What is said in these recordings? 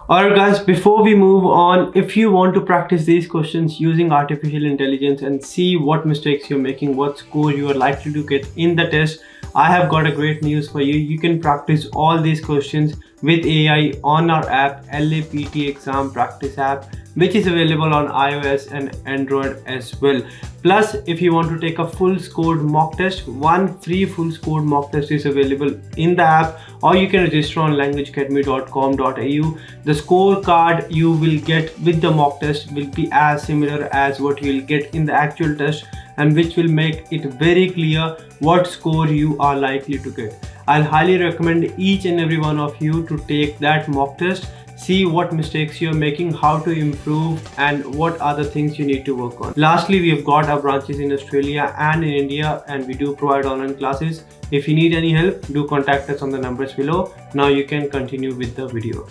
Alright guys, before we move on, if you want to practice these questions using artificial intelligence and see what mistakes you're making, what score you are likely to get in the test, I have got a great news for you. You can practice all these questions with AI on our app, LAPT Exam Practice app, which is available on iOS and Android as well. Plus, if you want to take a full scored mock test, one free full scored mock test is available in the app, or you can register on languageacademy.com.au. The scorecard you will get with the mock test will be as similar as what you will get in the actual test, and which will make it very clear what score you are likely to get. I'll highly recommend each and every one of you to take that mock test, see what mistakes you're making, how to improve, and what other things you need to work on. Lastly, we have got our branches in Australia and in India, and we do provide online classes. If you need any help, do contact us on the numbers below. Now you can continue with the video.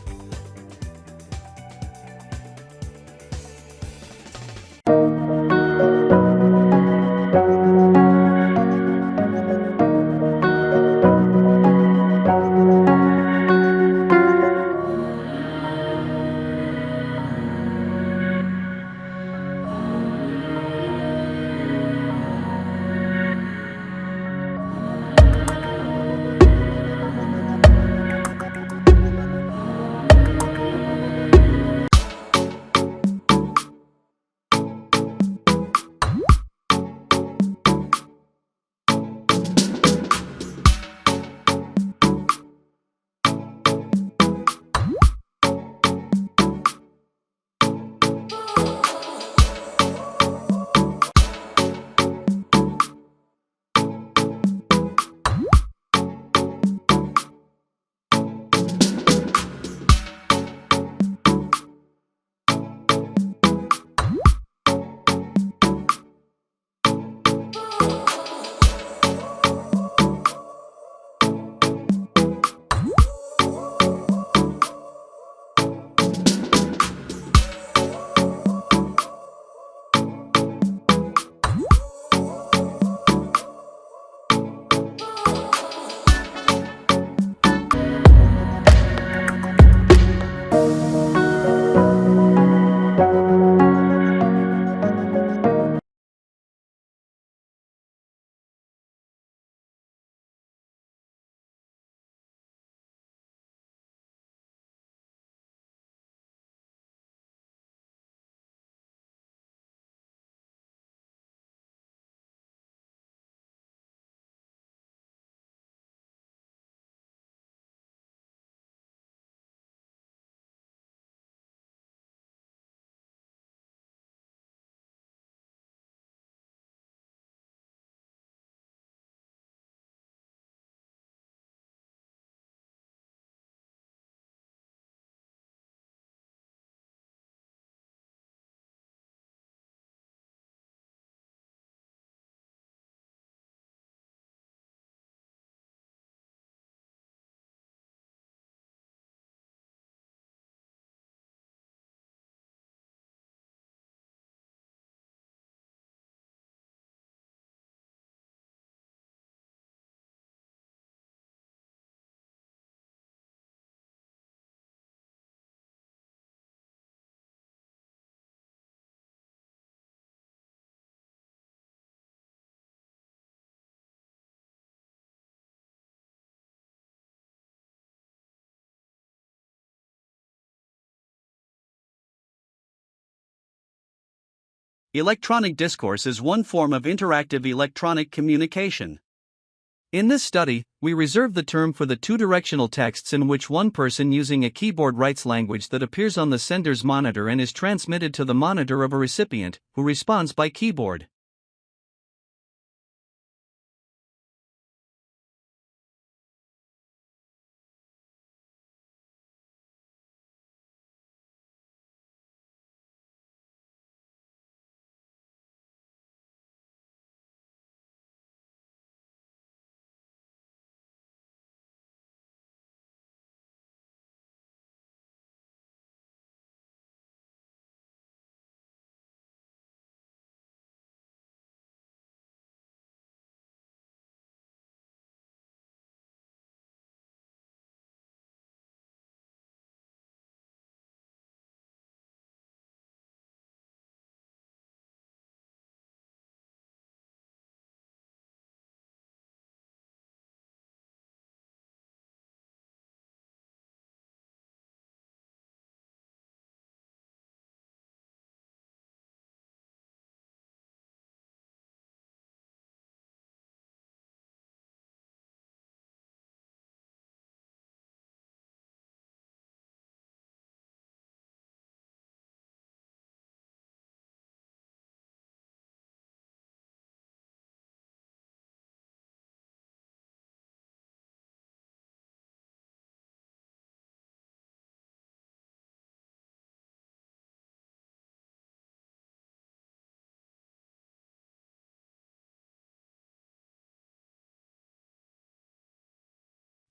Electronic discourse is one form of interactive electronic communication. In this study, we reserve the term for the two-directional texts in which one person using a keyboard writes language that appears on the sender's monitor and is transmitted to the monitor of a recipient, who responds by keyboard.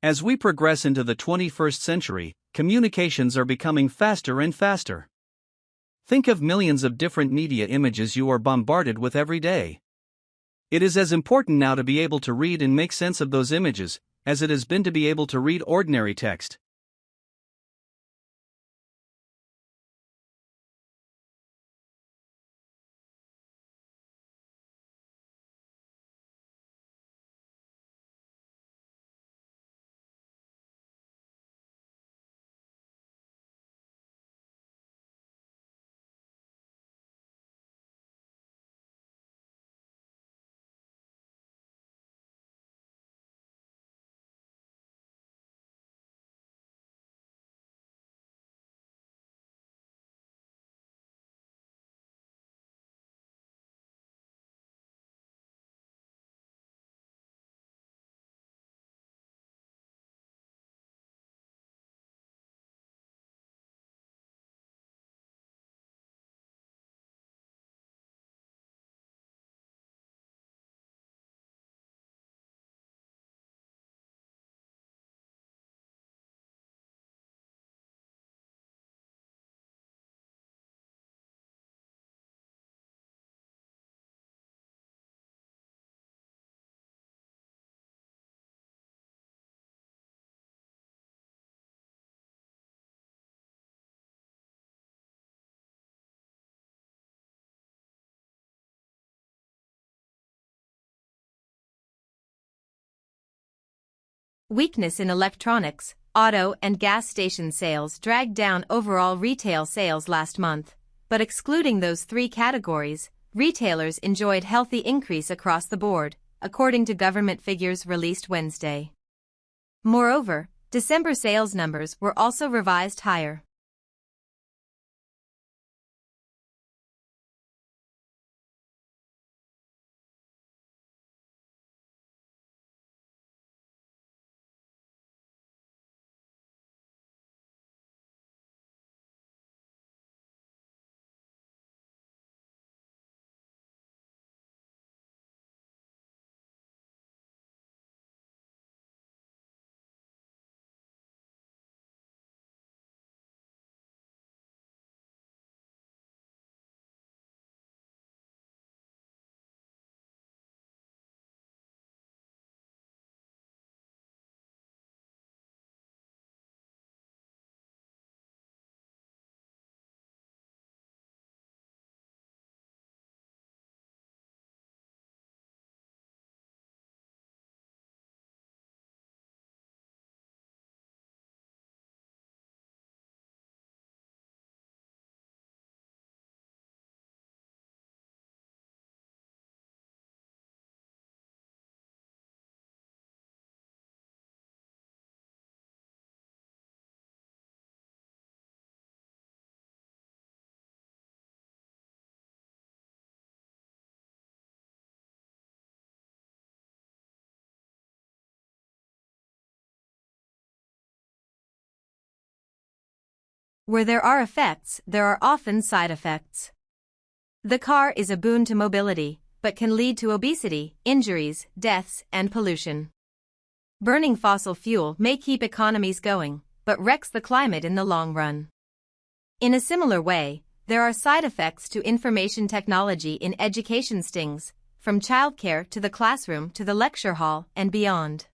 As we progress into the 21st century, communications are becoming faster and faster. Think of millions of different media images you are bombarded with every day. It is as important now to be able to read and make sense of those images as it has been to be able to read ordinary text. Weakness in electronics, auto and gas station sales dragged down overall retail sales last month, but excluding those three categories, retailers enjoyed healthy increase across the board, according to government figures released Wednesday. Moreover, December sales numbers were also revised higher. Where there are effects, there are often side effects. The car is a boon to mobility, but can lead to obesity, injuries, deaths, and pollution. Burning fossil fuel may keep economies going, but wrecks the climate in the long run. In a similar way, there are side effects to information technology in education stings, from childcare to the classroom to the lecture hall and beyond.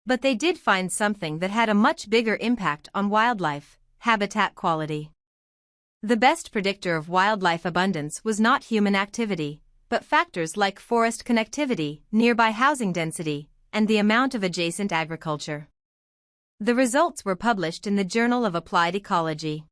But they did find something that had a much bigger impact on wildlife: habitat quality. The best predictor of wildlife abundance was not human activity, but factors like forest connectivity, nearby housing density, and the amount of adjacent agriculture. The results were published in the Journal of Applied Ecology.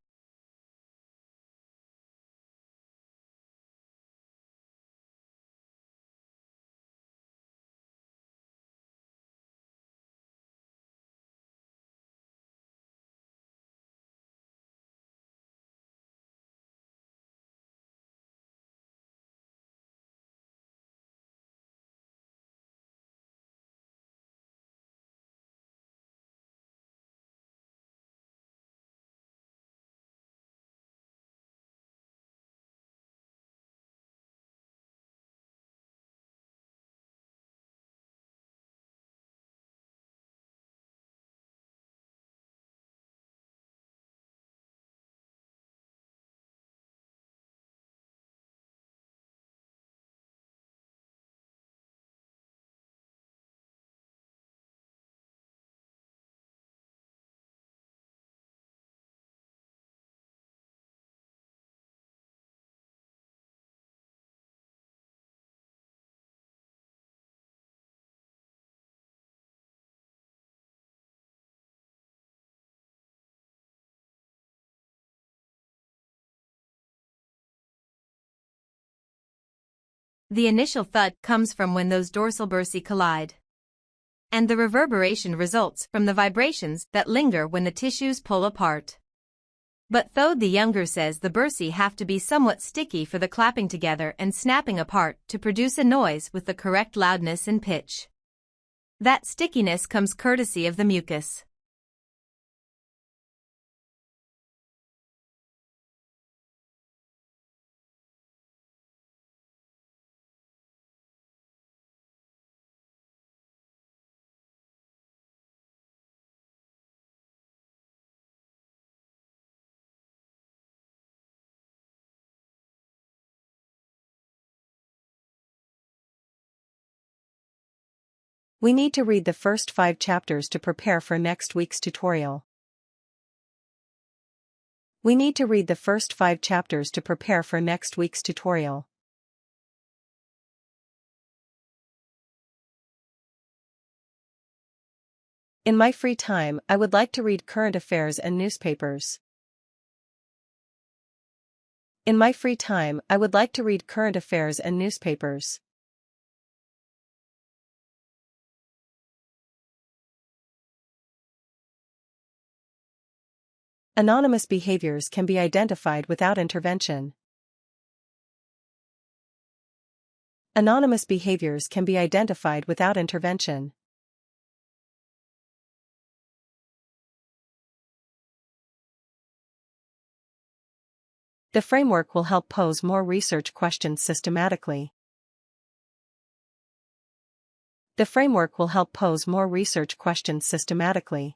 The initial thud comes from when those dorsal bursae collide. And the reverberation results from the vibrations that linger when the tissues pull apart. But Thode the Younger says the bursae have to be somewhat sticky for the clapping together and snapping apart to produce a noise with the correct loudness and pitch. That stickiness comes courtesy of the mucus. We need to read the first 5 chapters to prepare for next week's tutorial. We need to read the first 5 chapters to prepare for next week's tutorial. In my free time, I would like to read current affairs and newspapers. In my free time, I would like to read current affairs and newspapers. Anonymous behaviors can be identified without intervention. Anonymous behaviors can be identified without intervention. The framework will help pose more research questions systematically. The framework will help pose more research questions systematically.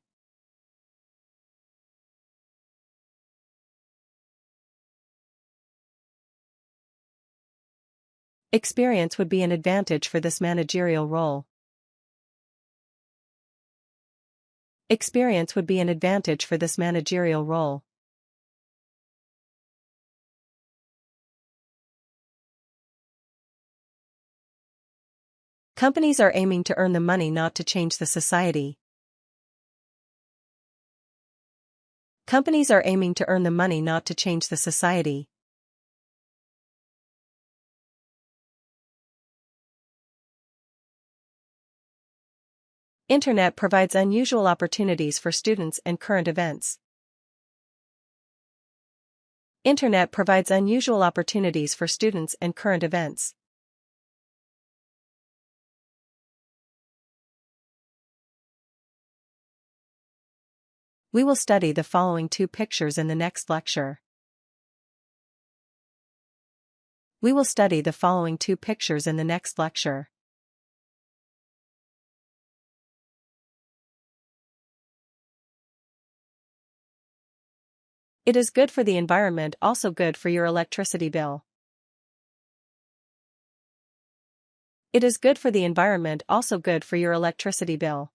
Experience would be an advantage for this managerial role. Experience would be an advantage for this managerial role. Companies are aiming to earn the money, not to change the society. Companies are aiming to earn the money, not to change the society. Internet provides unusual opportunities for students and current events. Internet provides unusual opportunities for students and current events. We will study the following 2 pictures in the next lecture. We will study the following 2 pictures in the next lecture. It is good for the environment, also good for your electricity bill. It is good for the environment, also good for your electricity bill.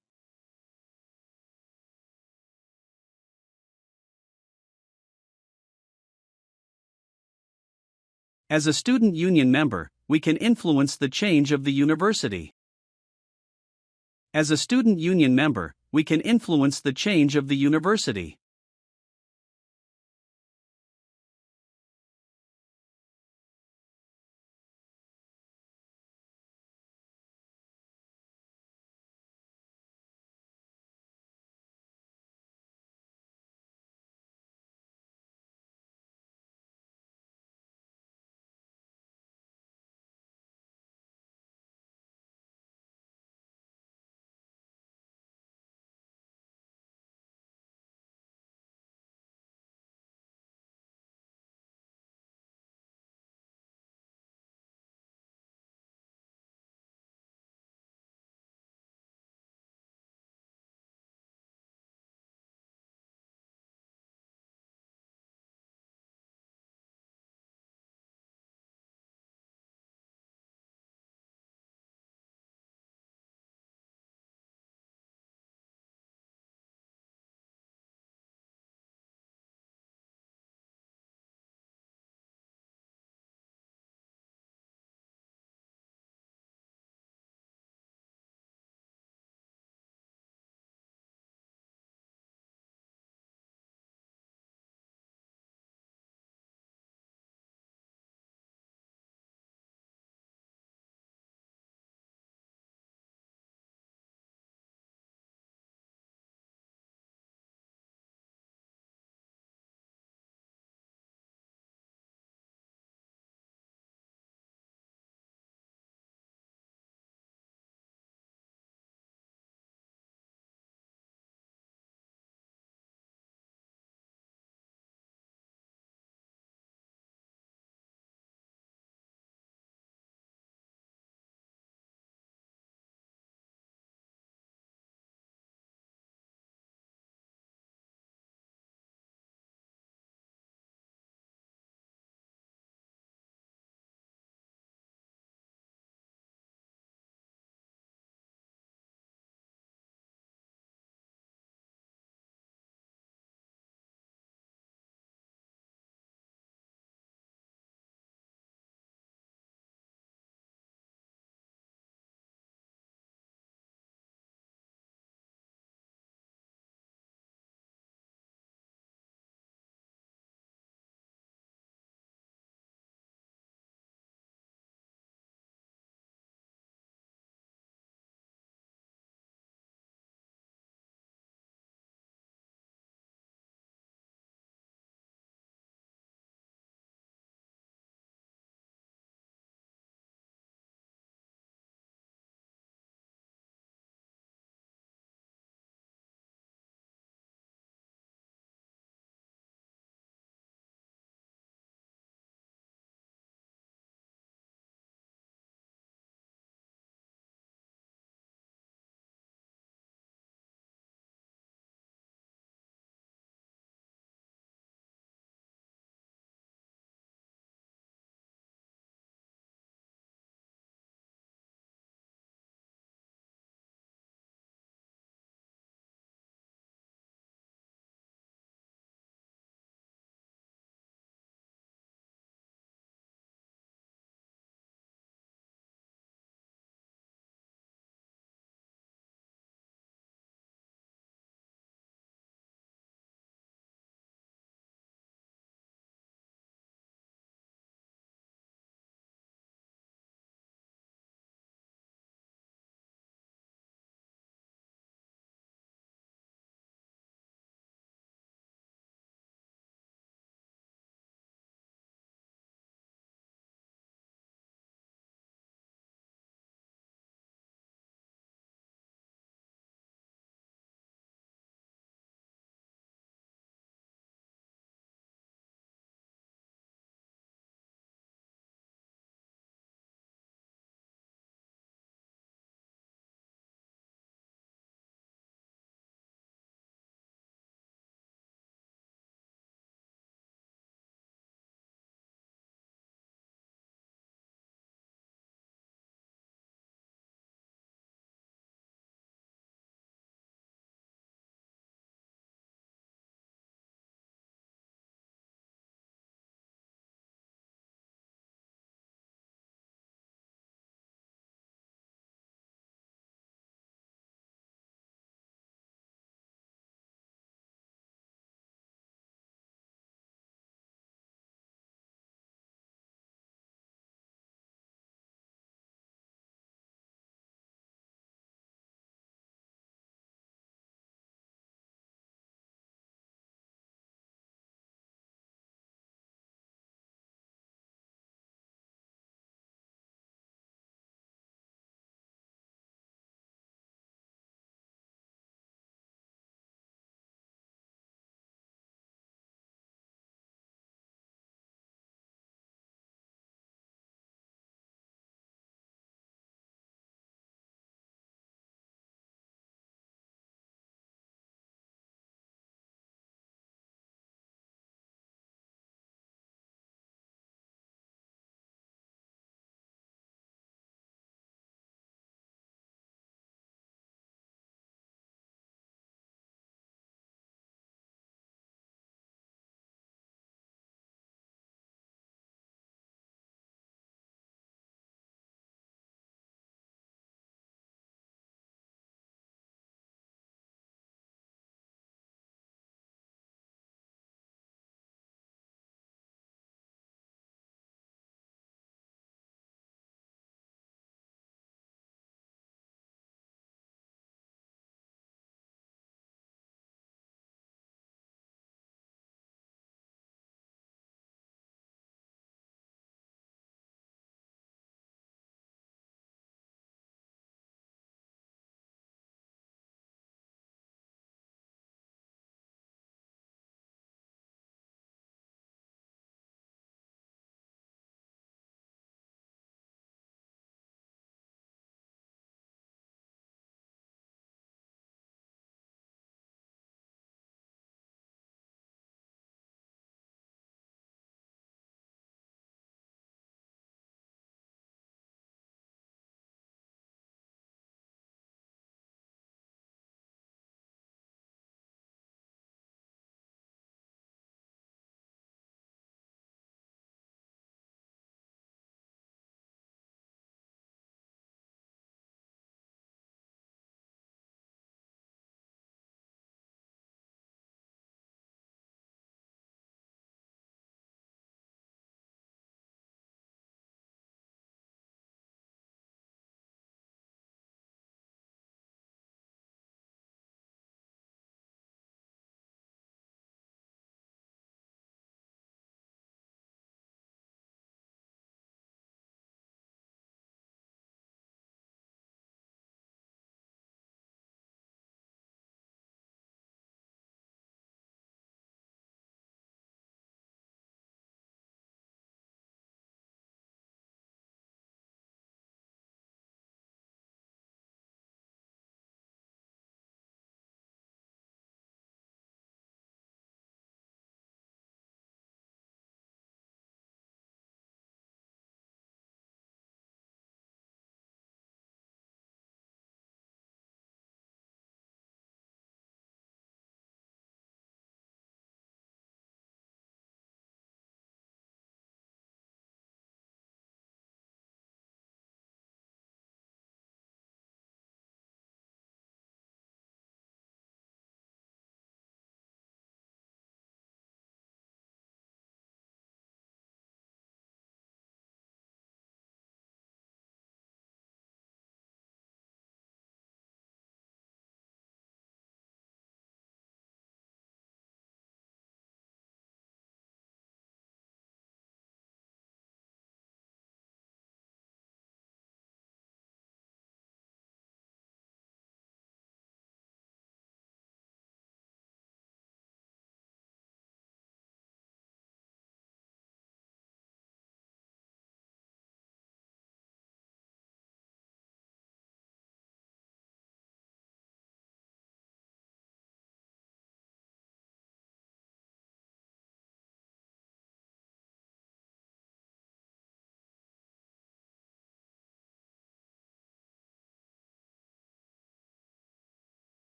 As a student union member, we can influence the change of the university. As a student union member, we can influence the change of the university.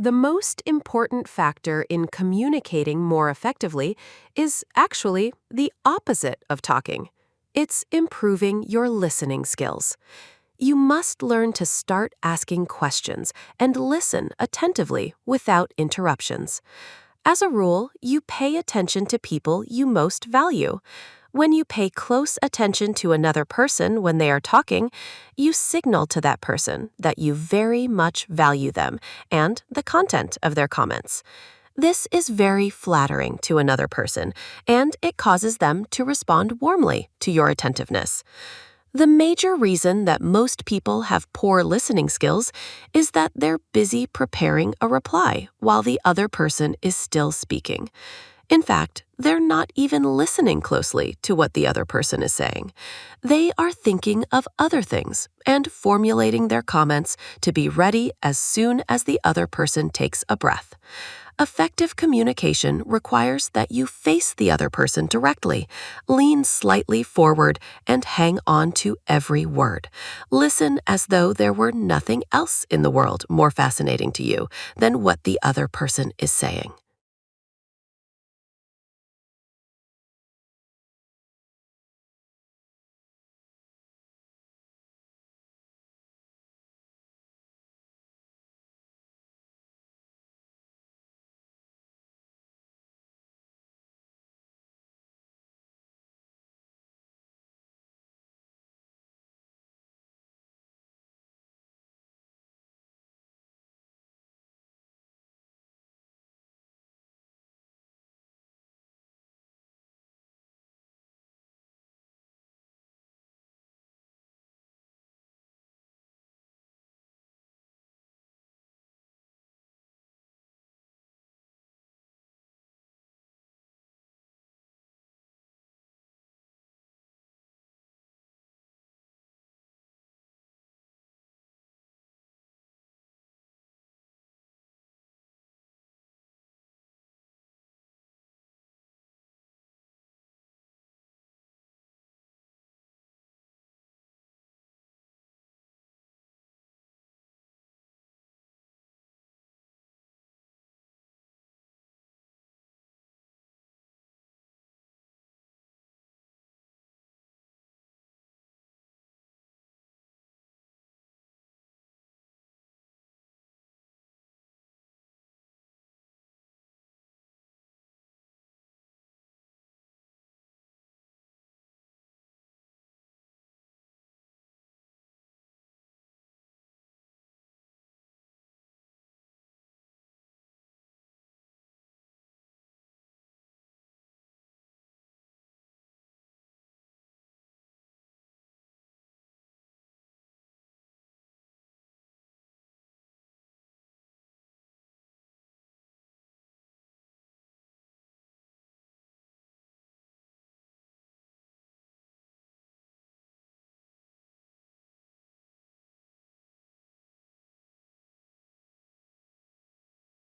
The most important factor in communicating more effectively is actually the opposite of talking. It's improving your listening skills. You must learn to start asking questions and listen attentively without interruptions. As a rule, you pay attention to people you most value. When you pay close attention to another person when they are talking, you signal to that person that you very much value them and the content of their comments. This is very flattering to another person, and it causes them to respond warmly to your attentiveness. The major reason that most people have poor listening skills is that they're busy preparing a reply while the other person is still speaking. In fact, they're not even listening closely to what the other person is saying. They are thinking of other things and formulating their comments to be ready as soon as the other person takes a breath. Effective communication requires that you face the other person directly, lean slightly forward, and hang on to every word. Listen as though there were nothing else in the world more fascinating to you than what the other person is saying.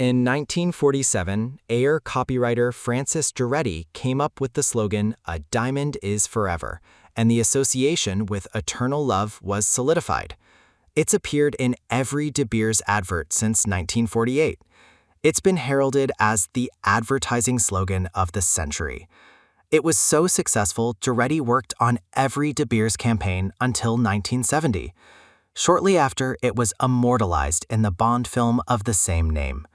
In 1947, Ayer copywriter Francis Duretti came up with the slogan, "A diamond is forever," and the association with eternal love was solidified. It's appeared in every De Beers advert since 1948. It's been heralded as the advertising slogan of the century. It was so successful, Duretti worked on every De Beers campaign until 1970. Shortly after, it was immortalized in the Bond film of the same name.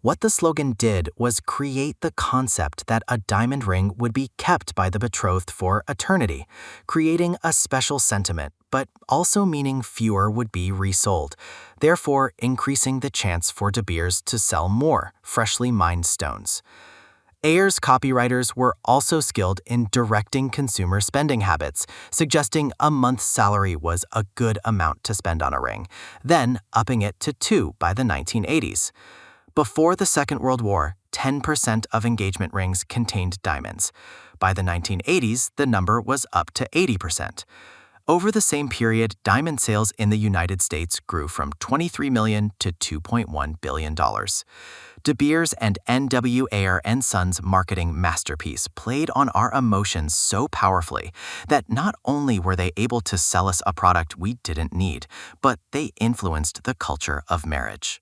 What the slogan did was create the concept that a diamond ring would be kept by the betrothed for eternity, creating a special sentiment, but also meaning fewer would be resold, therefore increasing the chance for De Beers to sell more freshly mined stones. Ayer's copywriters were also skilled in directing consumer spending habits, suggesting a month's salary was a good amount to spend on a ring, then upping it to 2 by the 1980s. Before the Second World War, 10% of engagement rings contained diamonds. By the 1980s, the number was up to 80%. Over the same period, diamond sales in the United States grew from $23 million to $2.1 billion. De Beers and N.W. Ayer & Sons marketing masterpiece played on our emotions so powerfully that not only were they able to sell us a product we didn't need, but they influenced the culture of marriage.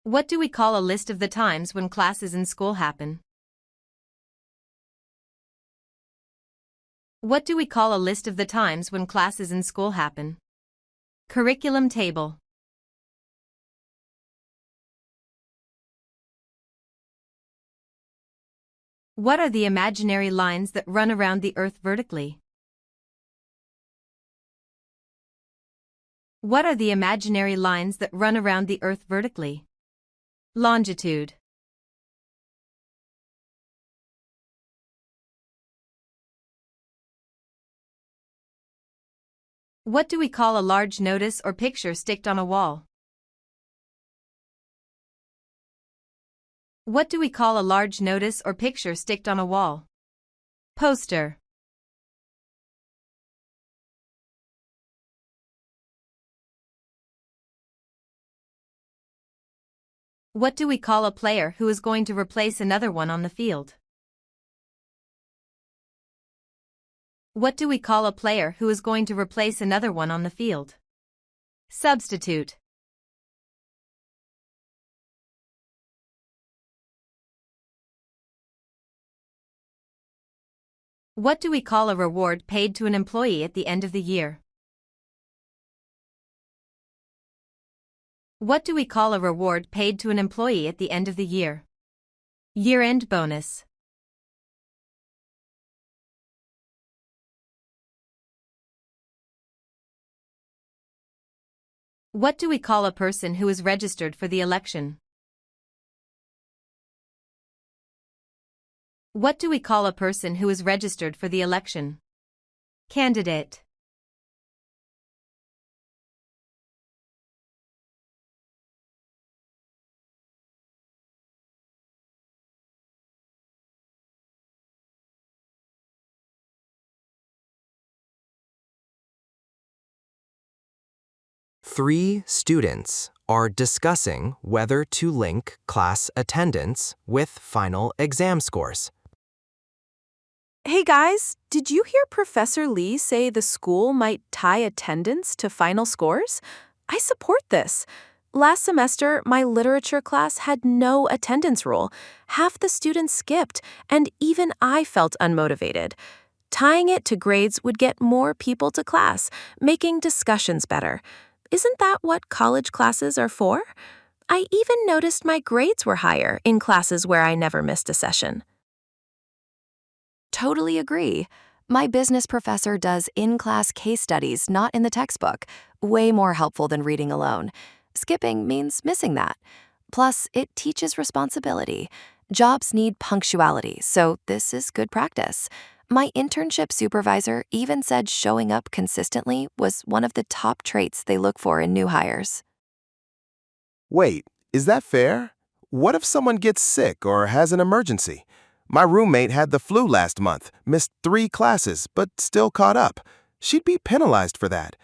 What do we call a list of the times when classes in school happen? What do we call a list of the times when classes in school happen? Curriculum table. What are the imaginary lines that run around the Earth vertically? What are the imaginary lines that run around the Earth vertically? Longitude. What do we call a large notice or picture sticked on a wall? What do we call a large notice or picture sticked on a wall? Poster. What do we call a player who is going to replace another one on the field? What do we call a player who is going to replace another one on the field? Substitute. What do we call a reward paid to an employee at the end of the year? What do we call a reward paid to an employee at the end of the year? Year-end bonus. What do we call a person who is registered for the election? What do we call a person who is registered for the election? Candidate. Three students are discussing whether to link class attendance with final exam scores. Hey guys, did you hear Professor Lee say the school might tie attendance to final scores? I support this. Last semester, my literature class had no attendance rule. Half the students skipped, and even I felt unmotivated. Tying it to grades would get more people to class, making discussions better. Isn't that what college classes are for? I even noticed my grades were higher in classes where I never missed a session. Totally agree. My business professor does in-class case studies not in the textbook, way more helpful than reading alone. Skipping means missing that. Plus, it teaches responsibility. Jobs need punctuality, so this is good practice. My internship supervisor even said showing up consistently was one of the top traits they look for in new hires. Wait, is that fair? What if someone gets sick or has an emergency? My roommate had the flu last month, missed 3 classes, but still caught up. She'd be penalized for that.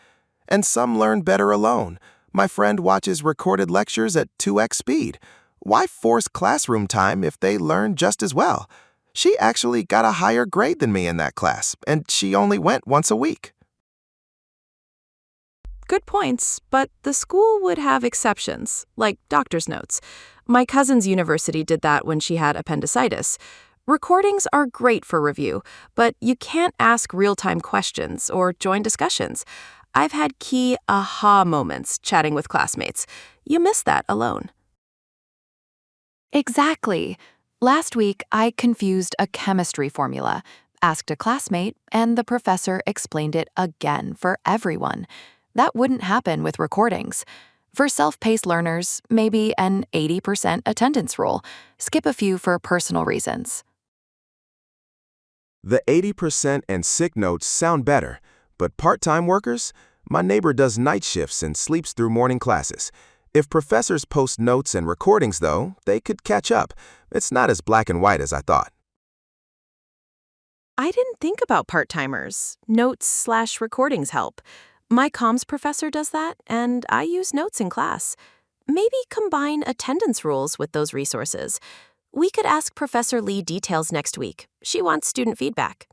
And some learn better alone. My friend watches recorded lectures at 2x speed. Why force classroom time if they learn just as well? She actually got a higher grade than me in that class, and she only went once a week. Good points, but the school would have exceptions, like doctor's notes. My cousin's university did that when she had appendicitis. Recordings are great for review, but you can't ask real-time questions or join discussions. I've had key aha moments chatting with classmates. You miss that alone. Exactly. Last week, I confused a chemistry formula, asked a classmate, and the professor explained it again for everyone. That wouldn't happen with recordings. For self-paced learners, maybe an 80% attendance rule. Skip a few for personal reasons. The 80% and sick notes sound better, but part-time workers? My neighbor does night shifts and sleeps through morning classes. If professors post notes and recordings, though, they could catch up. It's not as black and white as I thought. I didn't think about part-timers. Notes/recordings help. My comms professor does that, and I use notes in class. Maybe combine attendance rules with those resources. We could ask Professor Lee details next week. She wants student feedback.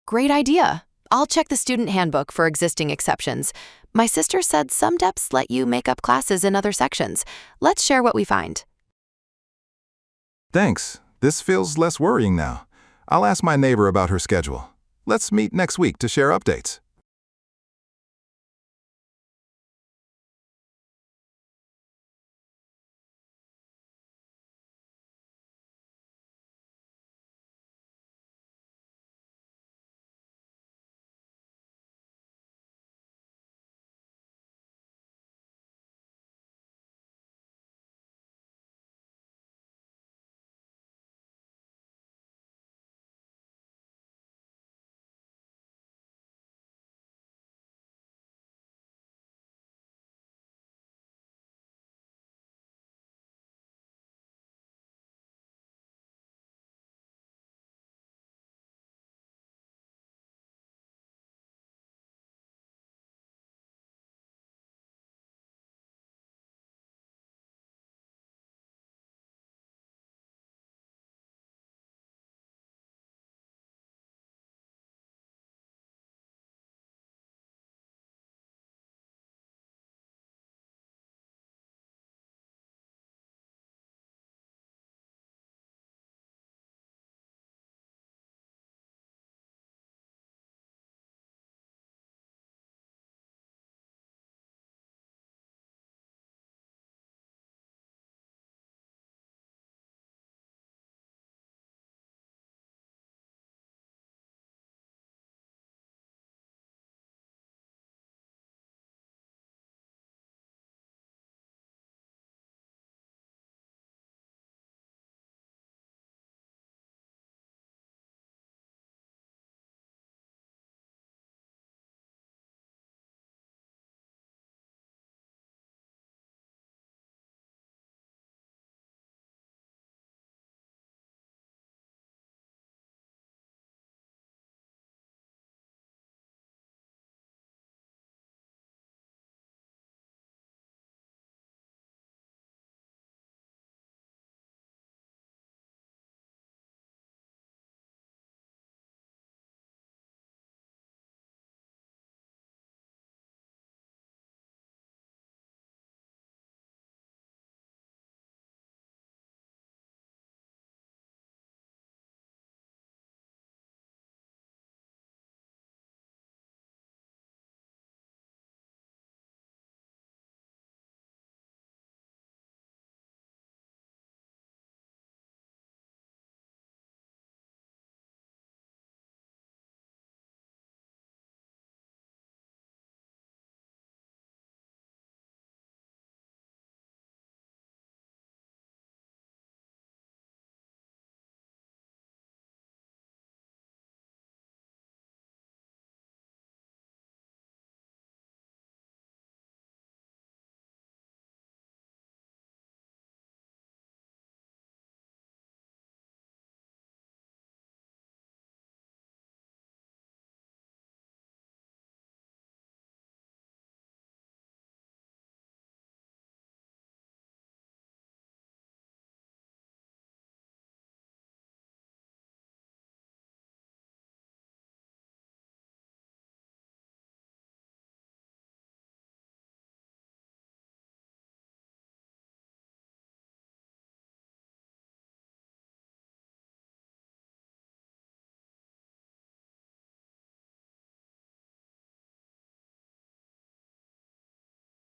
Great idea. I'll check the student handbook for existing exceptions. My sister said some DEPs let you make up classes in other sections. Let's share what we find. Thanks. This feels less worrying now. I'll ask my neighbor about her schedule. Let's meet next week to share updates.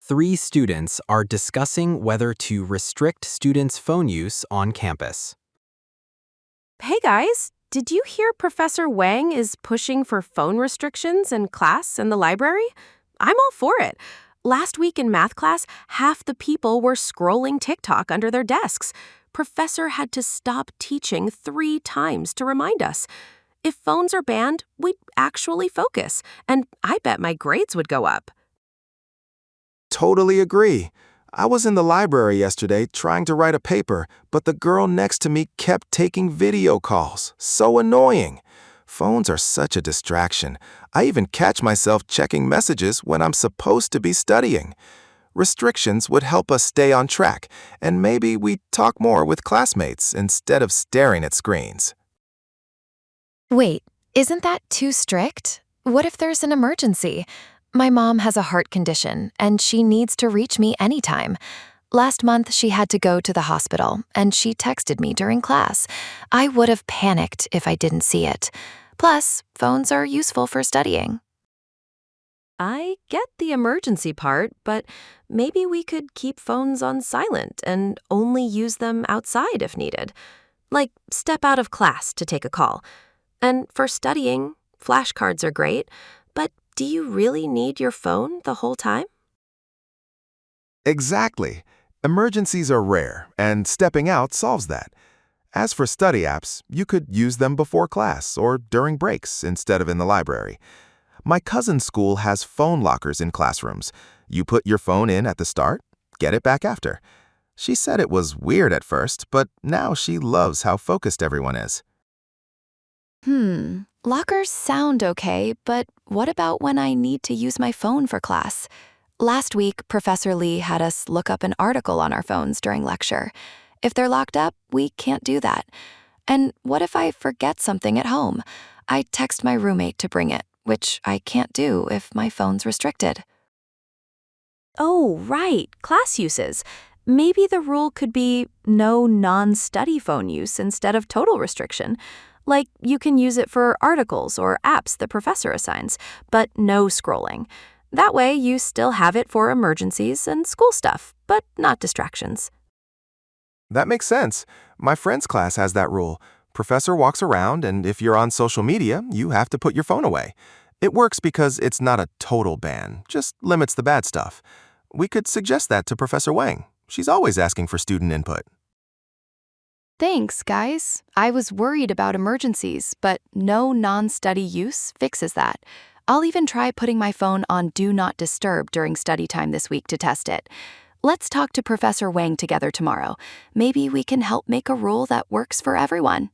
Three students are discussing whether to restrict students' phone use on campus. Hey guys, did you hear Professor Wang is pushing for phone restrictions in class and the library? I'm all for it. Last week in math class, half the people were scrolling TikTok under their desks. Professor had to stop teaching 3 times to remind us. If phones are banned, we'd actually focus, and I bet my grades would go up. Totally agree. I was in the library yesterday trying to write a paper, but the girl next to me kept taking video calls. So annoying. Phones are such a distraction. I even catch myself checking messages when I'm supposed to be studying. Restrictions would help us stay on track, and maybe we talk more with classmates instead of staring at screens. Wait, isn't that too strict? What if there's an emergency? My mom has a heart condition, and she needs to reach me anytime. Last month, she had to go to the hospital, and she texted me during class. I would have panicked if I didn't see it. Plus, phones are useful for studying. I get the emergency part, but maybe we could keep phones on silent and only use them outside if needed. Like, step out of class to take a call. And for studying, flashcards are great, but do you really need your phone the whole time? Exactly. Emergencies are rare, and stepping out solves that. As for study apps, you could use them before class or during breaks instead of in the library. My cousin's school has phone lockers in classrooms. You put your phone in at the start, get it back after. She said it was weird at first, but now she loves how focused everyone is. Lockers sound okay, but what about when I need to use my phone for class? Last week, Professor Lee had us look up an article on our phones during lecture. If they're locked up, we can't do that. And what if I forget something at home? I text my roommate to bring it, which I can't do if my phone's restricted. Oh, right, class uses. Maybe the rule could be no non-study phone use instead of total restriction. Like, you can use it for articles or apps the professor assigns, but no scrolling. That way, you still have it for emergencies and school stuff, but not distractions. That makes sense. My friend's class has that rule. Professor walks around, and if you're on social media, you have to put your phone away. It works because it's not a total ban, just limits the bad stuff. We could suggest that to Professor Wang. She's always asking for student input. Thanks, guys. I was worried about emergencies, but no non-study use fixes that. I'll even try putting my phone on Do Not Disturb during study time this week to test it. Let's talk to Professor Wang together tomorrow. Maybe we can help make a rule that works for everyone.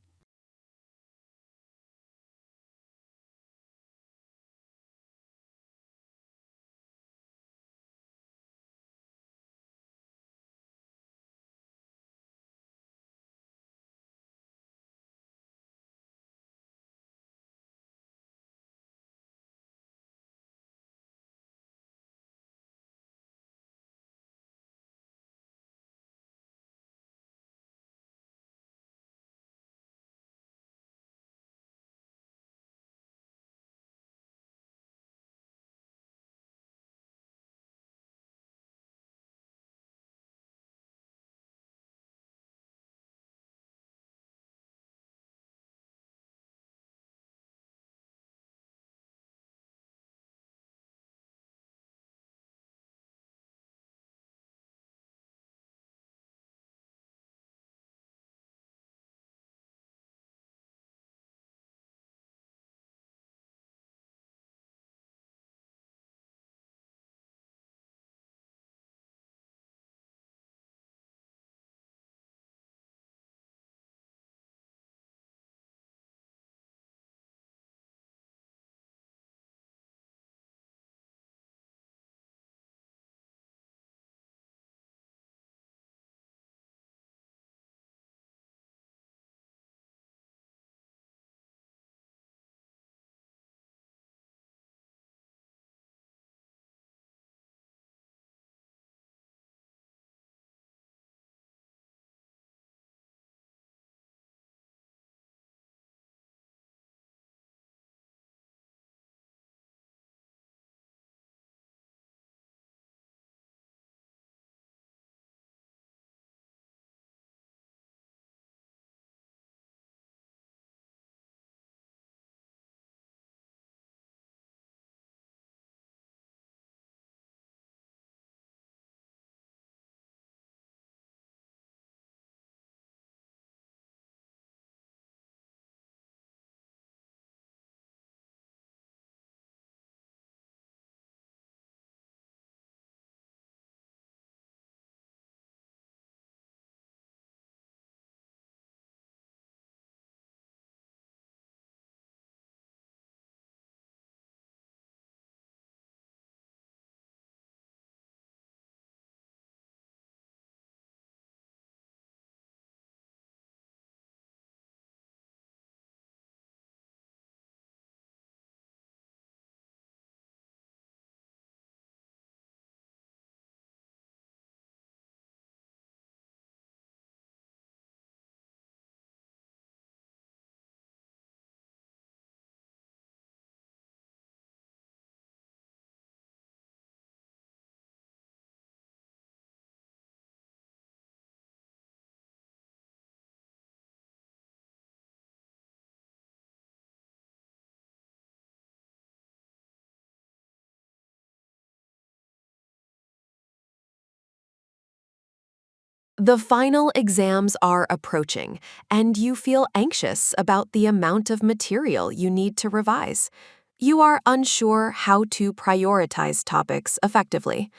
The final exams are approaching, and you feel anxious about the amount of material you need to revise. You are unsure how to prioritize topics effectively.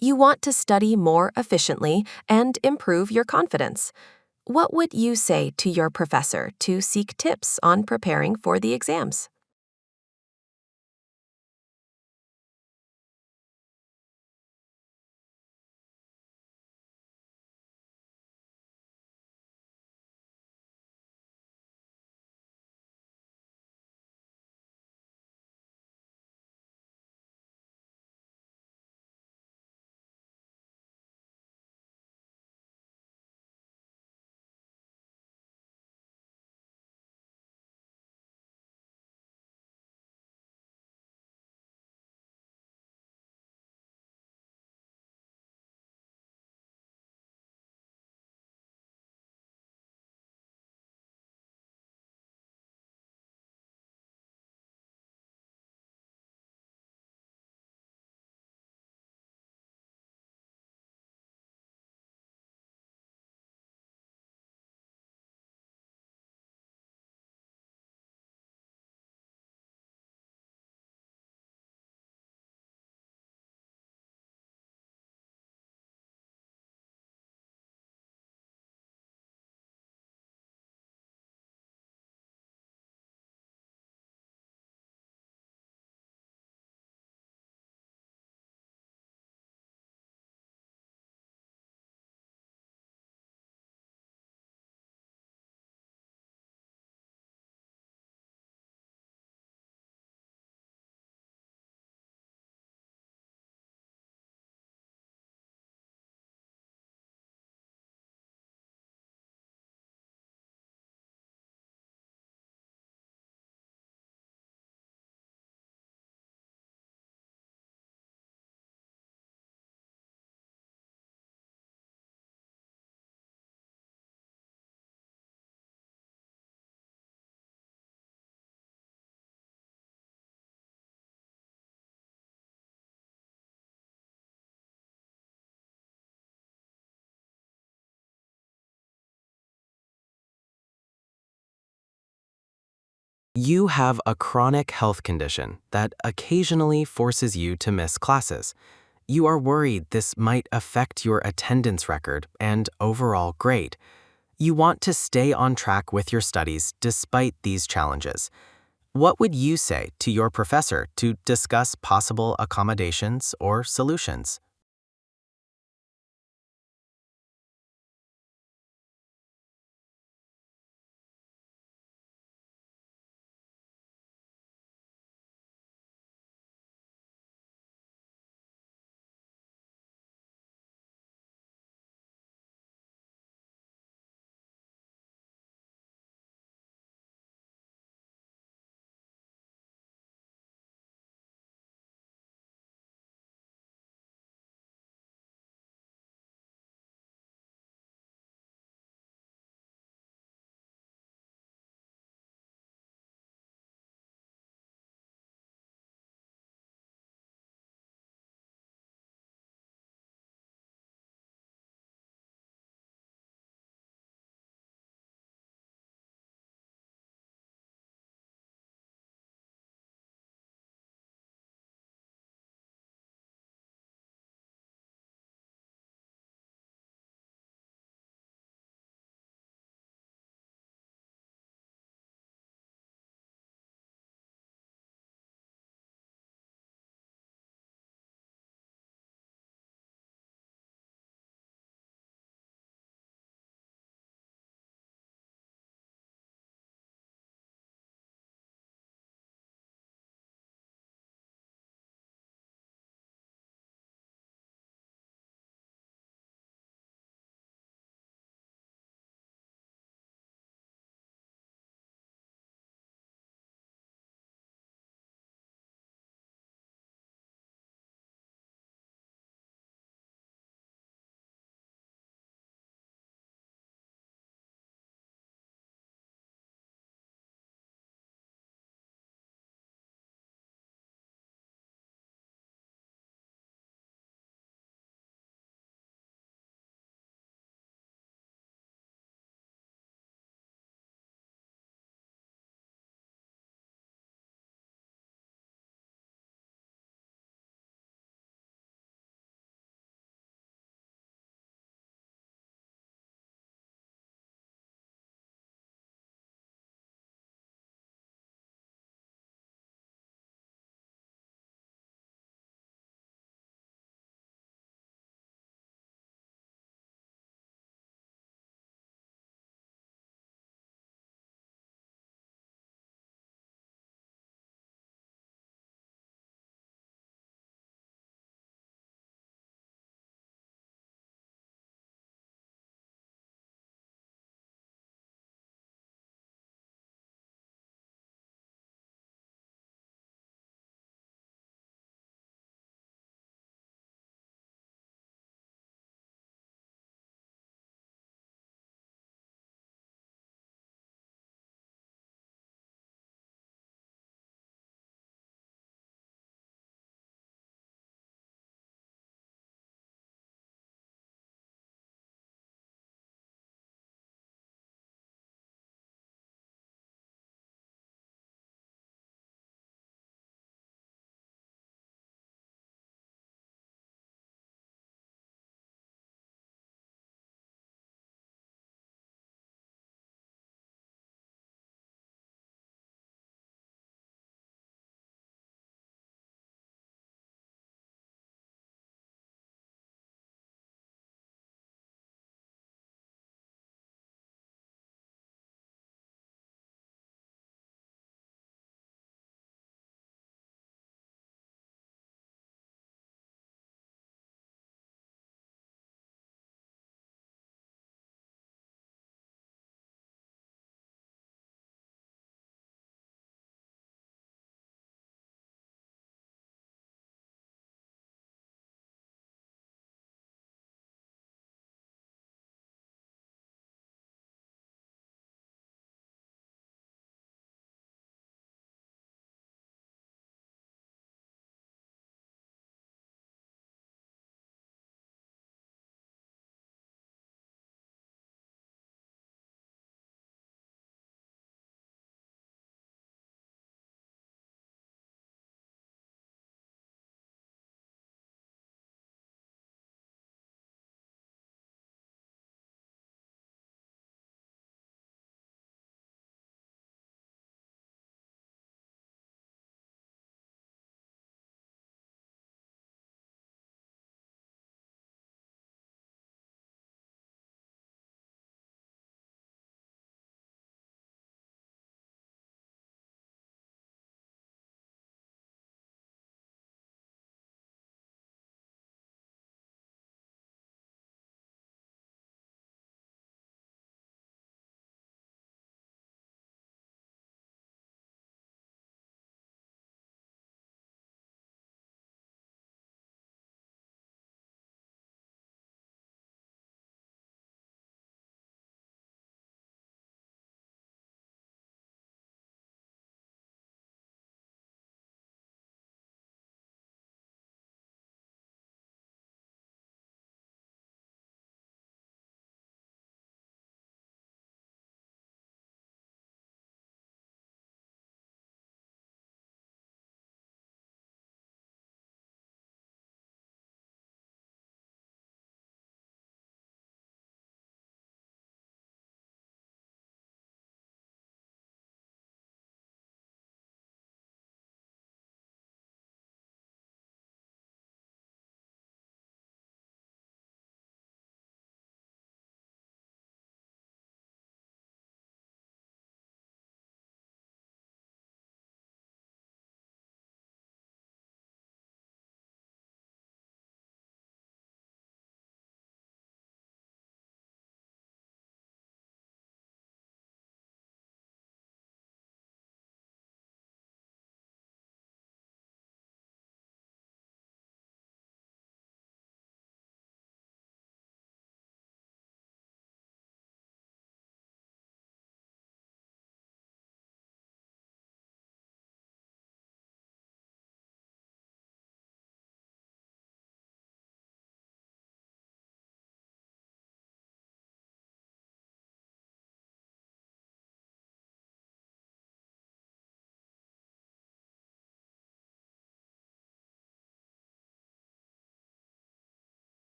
You want to study more efficiently and improve your confidence. What would you say to your professor to seek tips on preparing for the exams? You have a chronic health condition that occasionally forces you to miss classes. You are worried this might affect your attendance record and overall grade. You want to stay on track with your studies despite these challenges. What would you say to your professor to discuss possible accommodations or solutions?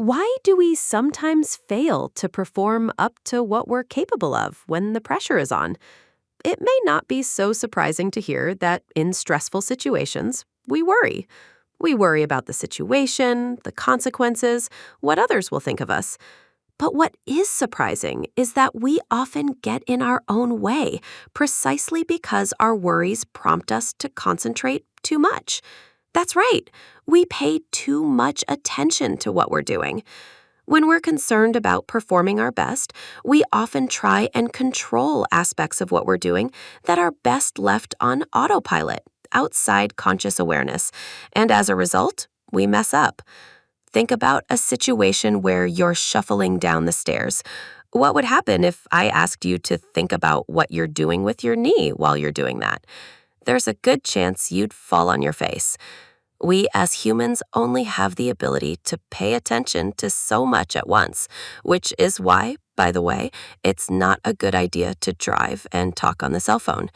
Why do we sometimes fail to perform up to what we're capable of when the pressure is on? It may not be so surprising to hear that in stressful situations, we worry. We worry about the situation, the consequences, what others will think of us. But what is surprising is that we often get in our own way precisely because our worries prompt us to concentrate too much. That's right, we pay too much attention to what we're doing. When we're concerned about performing our best, we often try and control aspects of what we're doing that are best left on autopilot, outside conscious awareness, and as a result, we mess up. Think about a situation where you're shuffling down the stairs. What would happen if I asked you to think about what you're doing with your knee while you're doing that? There's a good chance you'd fall on your face. We as humans only have the ability to pay attention to so much at once, which is why, by the way, it's not a good idea to drive and talk on the cell phone.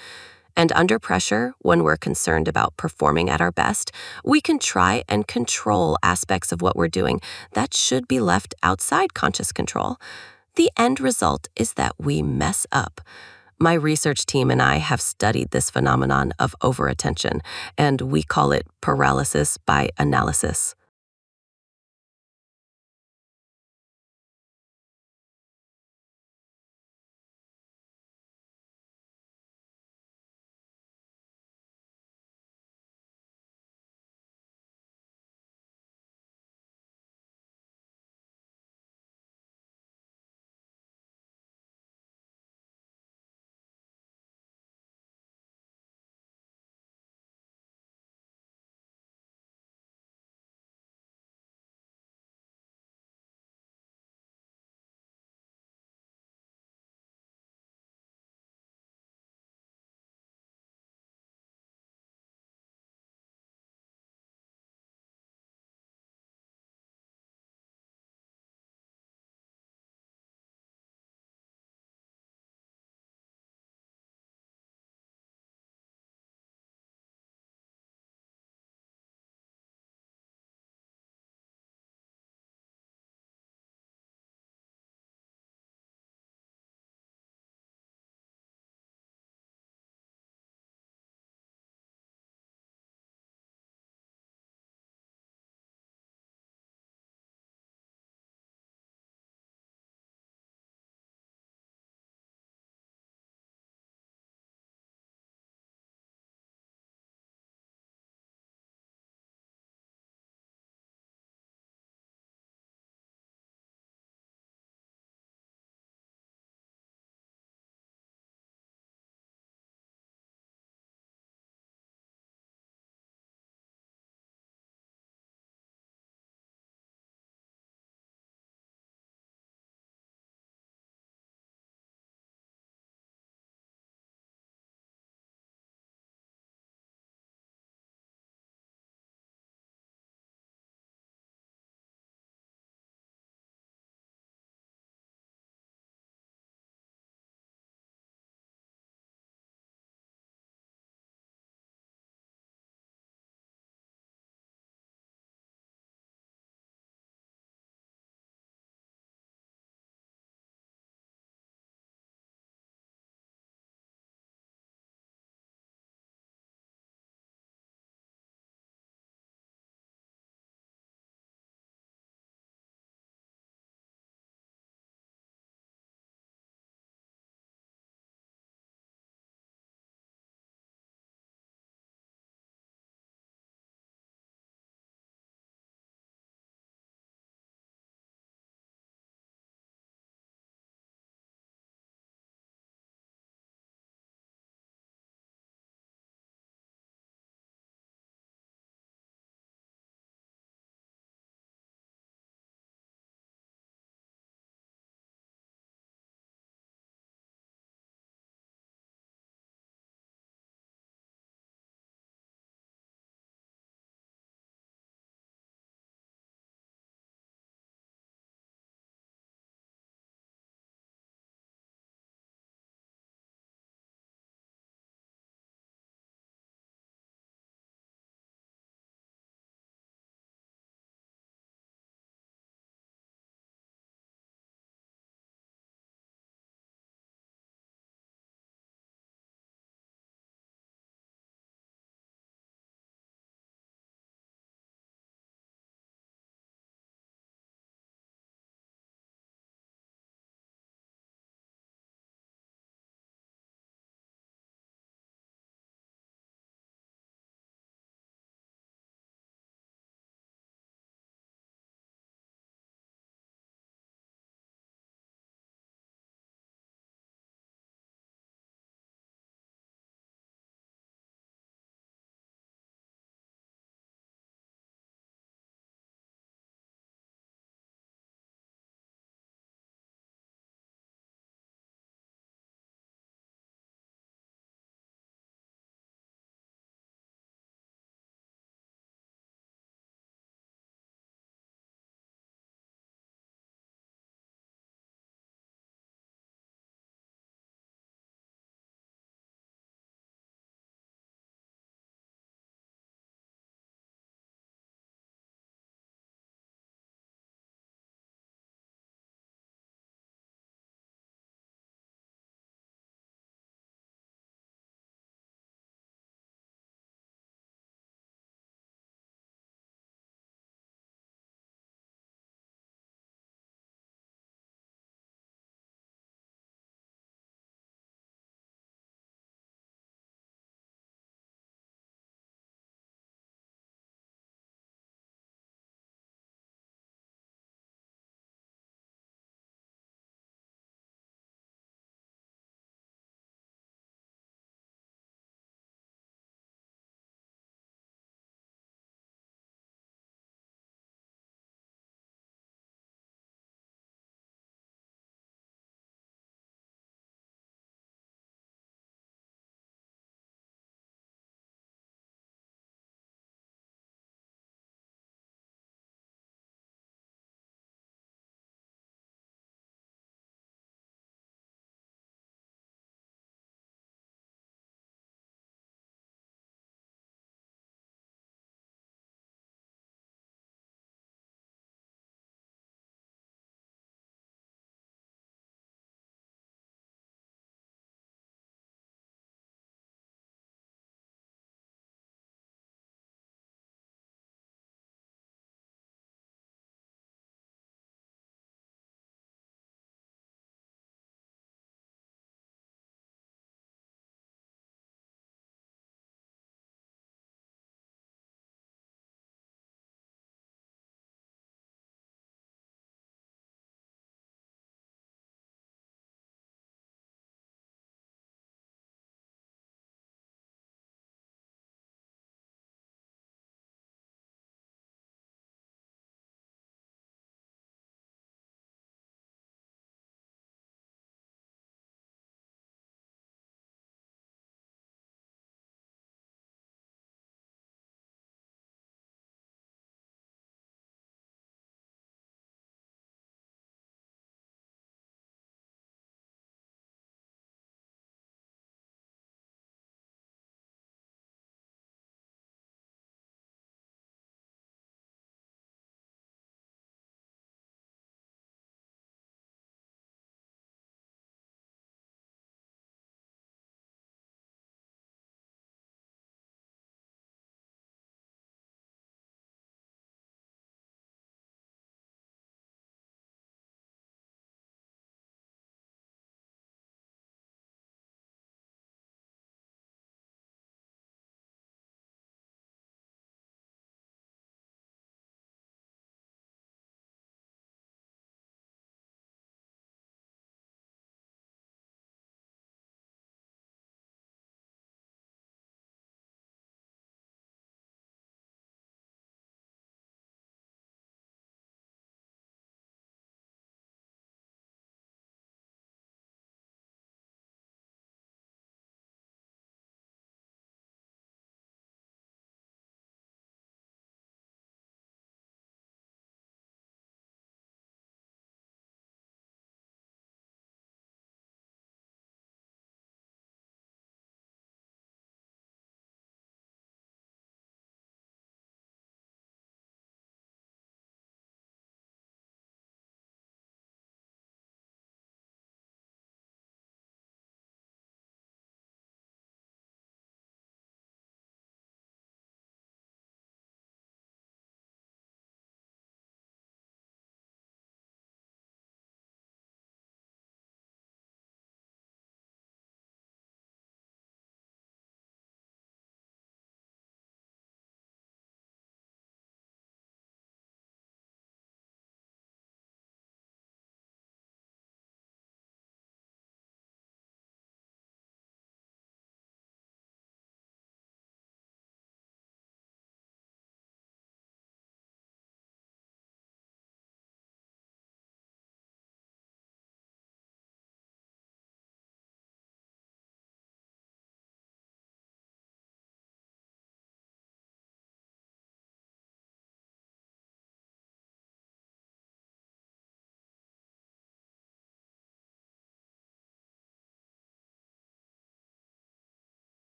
And under pressure, when we're concerned about performing at our best, we can try and control aspects of what we're doing that should be left outside conscious control. The end result is that we mess up. My research team and I have studied this phenomenon of overattention, and we call it paralysis by analysis.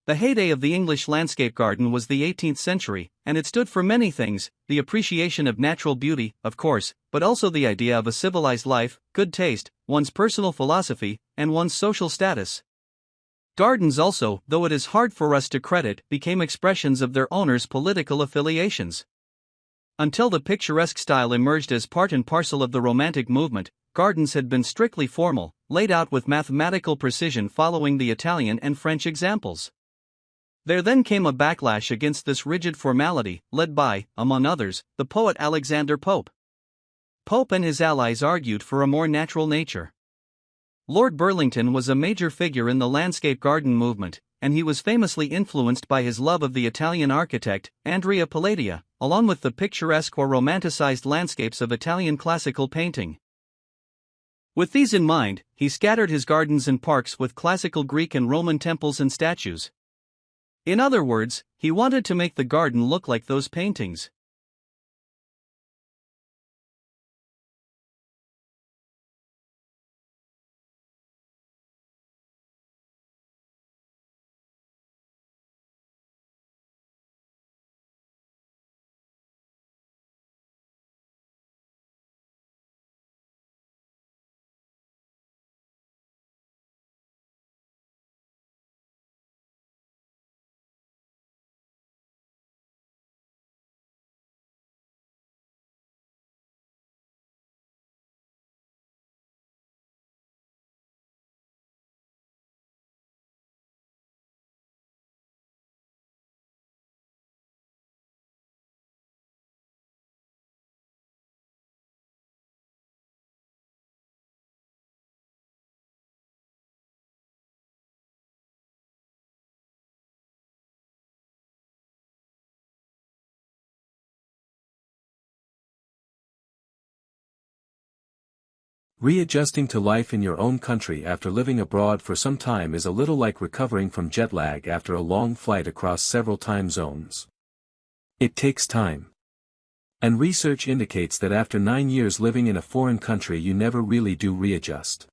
The heyday of the English landscape garden was the 18th century, and it stood for many things: the appreciation of natural beauty, of course, but also the idea of a civilized life, good taste, one's personal philosophy, and one's social status. Gardens also, though it is hard for us to credit, became expressions of their owners' political affiliations. Until the picturesque style emerged as part and parcel of the Romantic movement, gardens had been strictly formal, laid out with mathematical precision following the Italian and French examples. There then came a backlash against this rigid formality, led by, among others, the poet Alexander Pope. Pope and his allies argued for a more natural nature. Lord Burlington was a major figure in the landscape garden movement, and he was famously influenced by his love of the Italian architect, Andrea Palladio, along with the picturesque or romanticized landscapes of Italian classical painting. With these in mind, he scattered his gardens and parks with classical Greek and Roman temples and statues. In other words, he wanted to make the garden look like those paintings. Readjusting to life in your own country after living abroad for some time is a little like recovering from jet lag after a long flight across several time zones. It takes time. And research indicates that after 9 years living in a foreign country you never really do readjust.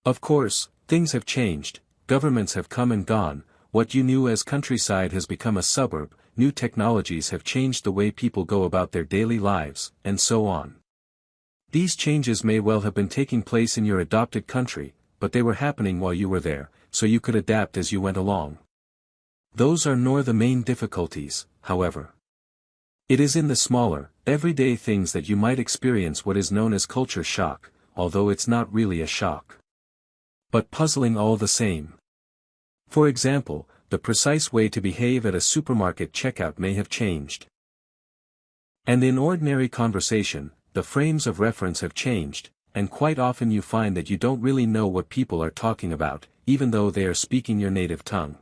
Of course, things have changed, governments have come and gone, what you knew as countryside has become a suburb, new technologies have changed the way people go about their daily lives, and so on. These changes may well have been taking place in your adopted country, but they were happening while you were there, so you could adapt as you went along. Those are nor the main difficulties, however. It is in the smaller, everyday things that you might experience what is known as culture shock, although it's not really a shock. But puzzling all the same. For example, the precise way to behave at a supermarket checkout may have changed. And in ordinary conversation, the frames of reference have changed, and quite often you find that you don't really know what people are talking about, even though they are speaking your native tongue.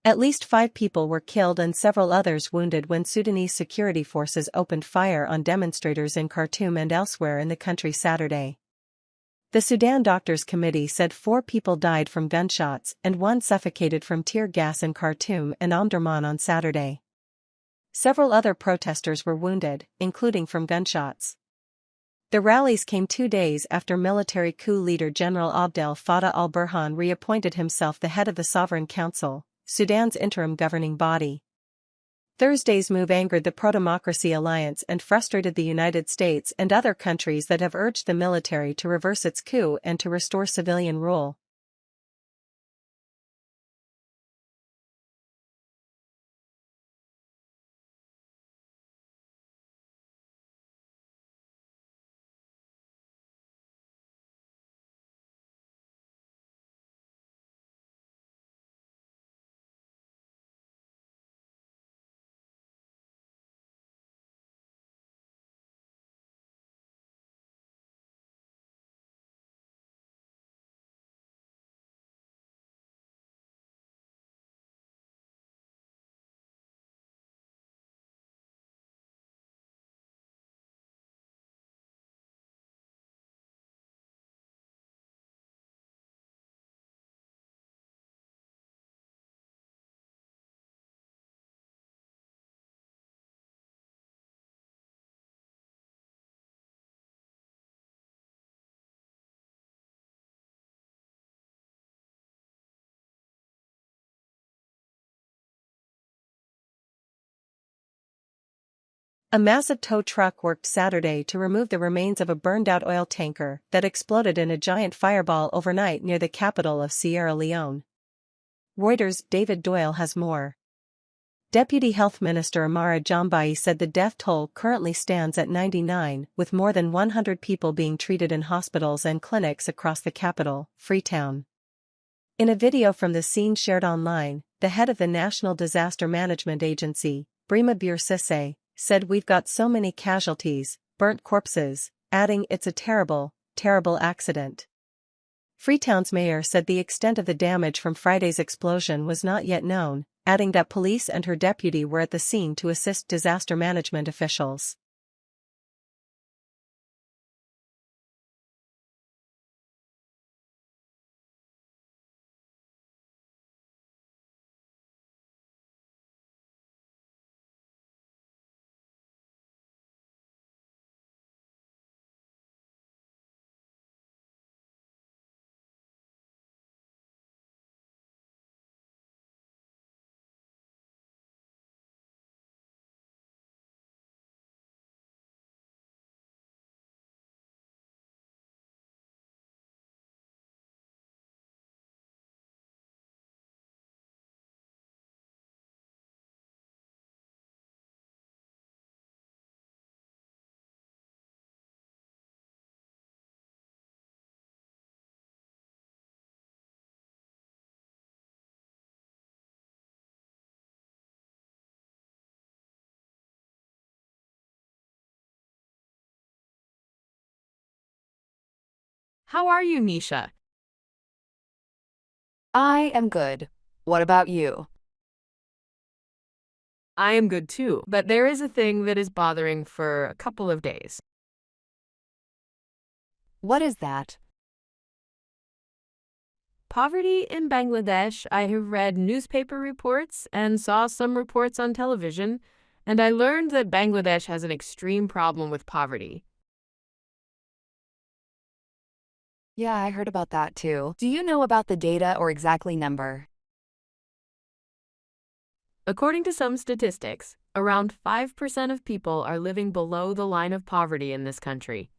At least 5 people were killed and several others wounded when Sudanese security forces opened fire on demonstrators in Khartoum and elsewhere in the country Saturday. The Sudan Doctors Committee said 4 people died from gunshots and 1 suffocated from tear gas in Khartoum and Omdurman on Saturday. Several other protesters were wounded, including from gunshots. The rallies came 2 days after military coup leader General Abdel Fattah al-Burhan reappointed himself the head of the Sovereign Council, Sudan's interim governing body. Thursday's move angered the pro-democracy alliance and frustrated the United States and other countries that have urged the military to reverse its coup and to restore civilian rule. A massive tow truck worked Saturday to remove the remains of a burned-out oil tanker that exploded in a giant fireball overnight near the capital of Sierra Leone. Reuters' David Doyle has more. Deputy Health Minister Amara Jambai said the death toll currently stands at 99, with more than 100 people being treated in hospitals and clinics across the capital, Freetown. In a video from the scene shared online, the head of the National Disaster Management Agency, Brima Bir-Sisse, said, "We've got so many casualties, burnt corpses," adding, "It's a terrible, terrible accident." Freetown's mayor said the extent of the damage from Friday's explosion was not yet known, adding that police and her deputy were at the scene to assist disaster management officials. How are you, Nisha? I am good. What about you? I am good too, but there is a thing that is bothering for a couple of days. What is that? Poverty in Bangladesh. I have read newspaper reports and saw some reports on television, and I learned that Bangladesh has an extreme problem with poverty. Yeah, I heard about that too. Do you know about the data or exactly number? According to some statistics, around 5% of people are living below the line of poverty in this country.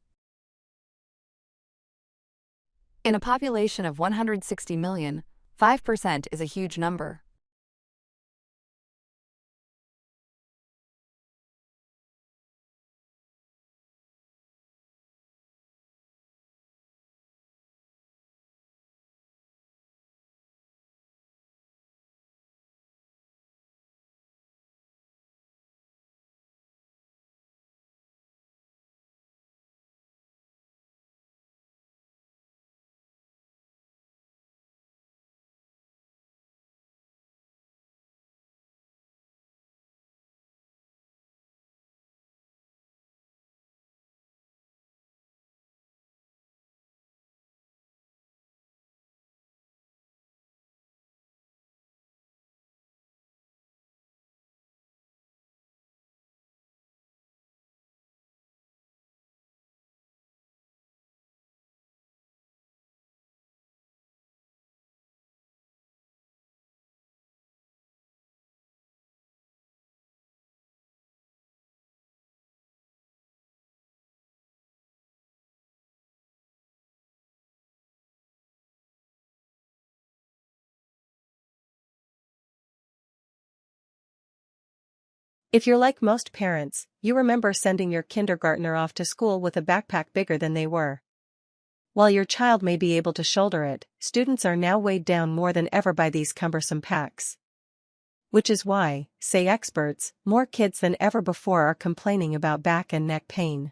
In a population of 160 million, 5% is a huge number. If you're like most parents, you remember sending your kindergartner off to school with a backpack bigger than they were. While your child may be able to shoulder it, students are now weighed down more than ever by these cumbersome packs. Which is why, say experts, more kids than ever before are complaining about back and neck pain.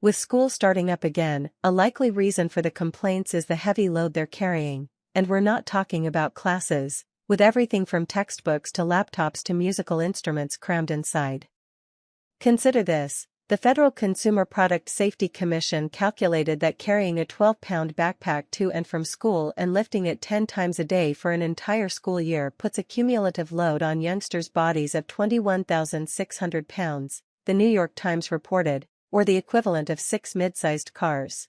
With school starting up again, a likely reason for the complaints is the heavy load they're carrying, and we're not talking about classes, with everything from textbooks to laptops to musical instruments crammed inside. Consider this. The Federal Consumer Product Safety Commission calculated that carrying a 12-pound backpack to and from school and lifting it 10 times a day for an entire school year puts a cumulative load on youngsters' bodies of 21,600 pounds, the New York Times reported, or the equivalent of 6 mid-sized cars.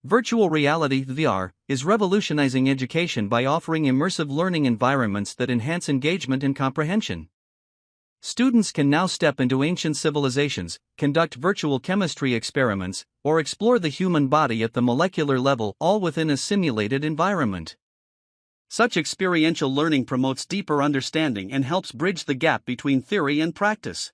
Virtual reality (VR) is revolutionizing education by offering immersive learning environments that enhance engagement and comprehension. Students can now step into ancient civilizations, conduct virtual chemistry experiments, or explore the human body at the molecular level, all within a simulated environment. Such experiential learning promotes deeper understanding and helps bridge the gap between theory and practice.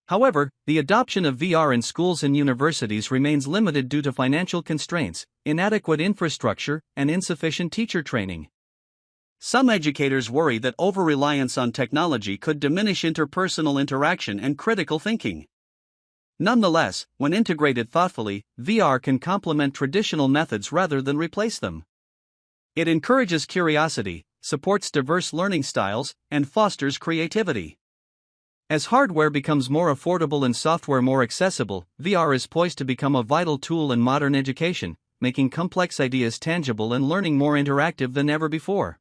However, the adoption of VR in schools and universities remains limited due to financial constraints, inadequate infrastructure, and insufficient teacher training. Some educators worry that over-reliance on technology could diminish interpersonal interaction and critical thinking. Nonetheless, when integrated thoughtfully, VR can complement traditional methods rather than replace them. It encourages curiosity, supports diverse learning styles, and fosters creativity. As hardware becomes more affordable and software more accessible, VR is poised to become a vital tool in modern education, making complex ideas tangible and learning more interactive than ever before.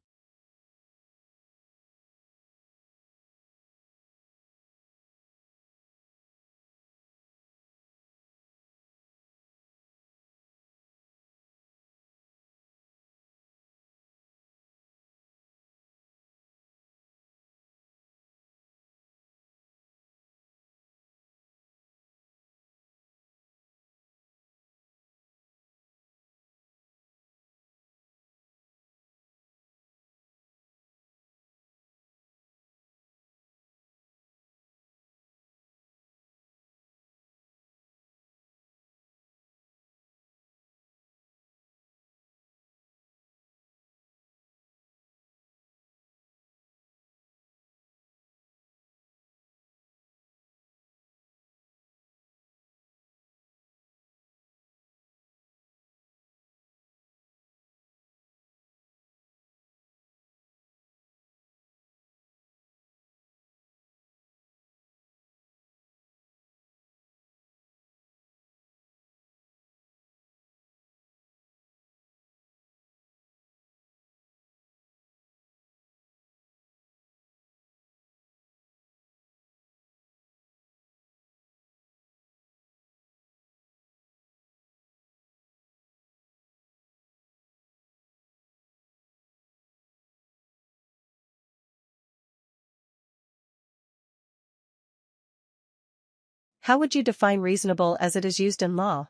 How would you define reasonable as it is used in law?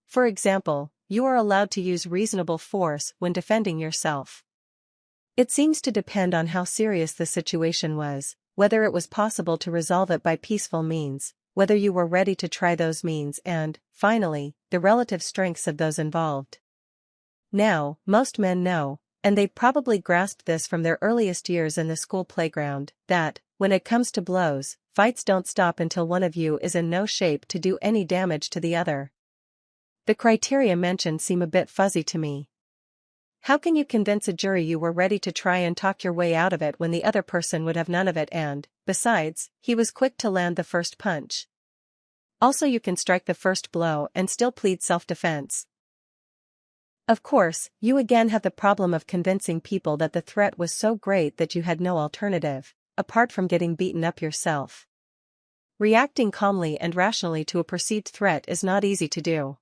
For example, you are allowed to use reasonable force when defending yourself. It seems to depend on how serious the situation was, whether it was possible to resolve it by peaceful means, whether you were ready to try those means and, finally, the relative strengths of those involved. Now, most men know, and they probably grasped this from their earliest years in the school playground, that, when it comes to blows, fights don't stop until one of you is in no shape to do any damage to the other. The criteria mentioned seem a bit fuzzy to me. How can you convince a jury you were ready to try and talk your way out of it when the other person would have none of it and, besides, he was quick to land the first punch? Also, you can strike the first blow and still plead self-defense. Of course, you again have the problem of convincing people that the threat was so great that you had no alternative, apart from getting beaten up yourself. Reacting calmly and rationally to a perceived threat is not easy to do.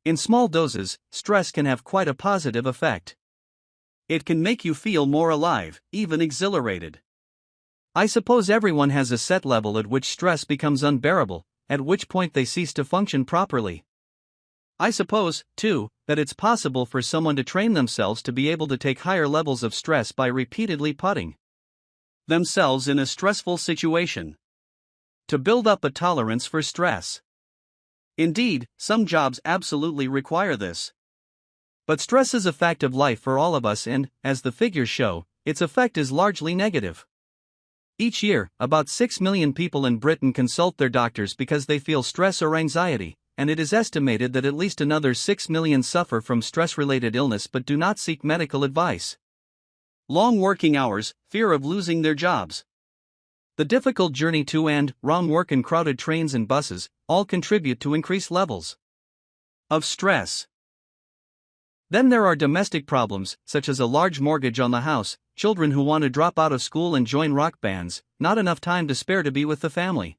In small doses, stress can have quite a positive effect. It can make you feel more alive, even exhilarated. I suppose everyone has a set level at which stress becomes unbearable, at which point they cease to function properly. I suppose, too, that it's possible for someone to train themselves to be able to take higher levels of stress by repeatedly putting themselves in a stressful situation. To build up a tolerance for stress. Indeed, some jobs absolutely require this. But stress is a fact of life for all of us and, as the figures show, its effect is largely negative. Each year, about 6 million people in Britain consult their doctors because they feel stress or anxiety, and it is estimated that at least another 6 million suffer from stress-related illness but do not seek medical advice. Long working hours, fear of losing their jobs, the difficult journey to and from work in crowded trains and buses, all contribute to increased levels of stress. Then there are domestic problems, such as a large mortgage on the house, children who want to drop out of school and join rock bands, not enough time to spare to be with the family.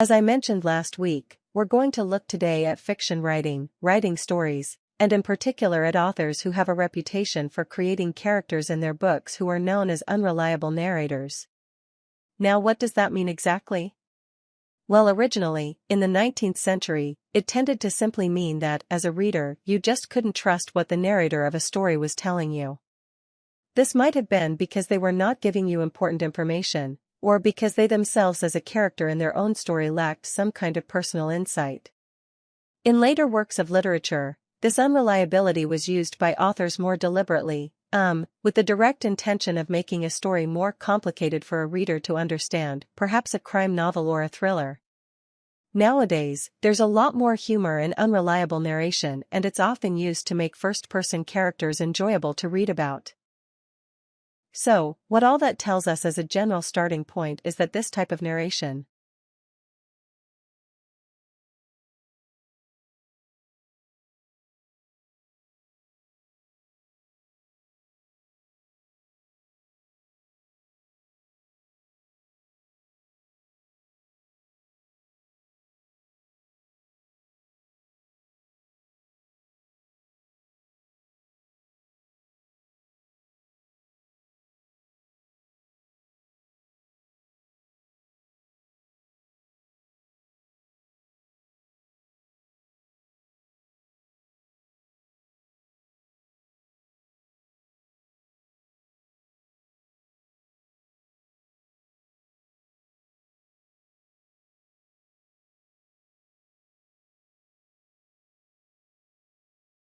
As I mentioned last week, we're going to look today at fiction writing, writing stories, and in particular at authors who have a reputation for creating characters in their books who are known as unreliable narrators. Now, what does that mean exactly? Well, originally, in the 19th century, it tended to simply mean that, as a reader, you just couldn't trust what the narrator of a story was telling you. This might have been because they were not giving you important information, or because they themselves as a character in their own story lacked some kind of personal insight. In later works of literature, this unreliability was used by authors more deliberately, with the direct intention of making a story more complicated for a reader to understand, perhaps a crime novel or a thriller. Nowadays, there's a lot more humor in unreliable narration, and it's often used to make first-person characters enjoyable to read about. So, what all that tells us as a general starting point is that this type of narration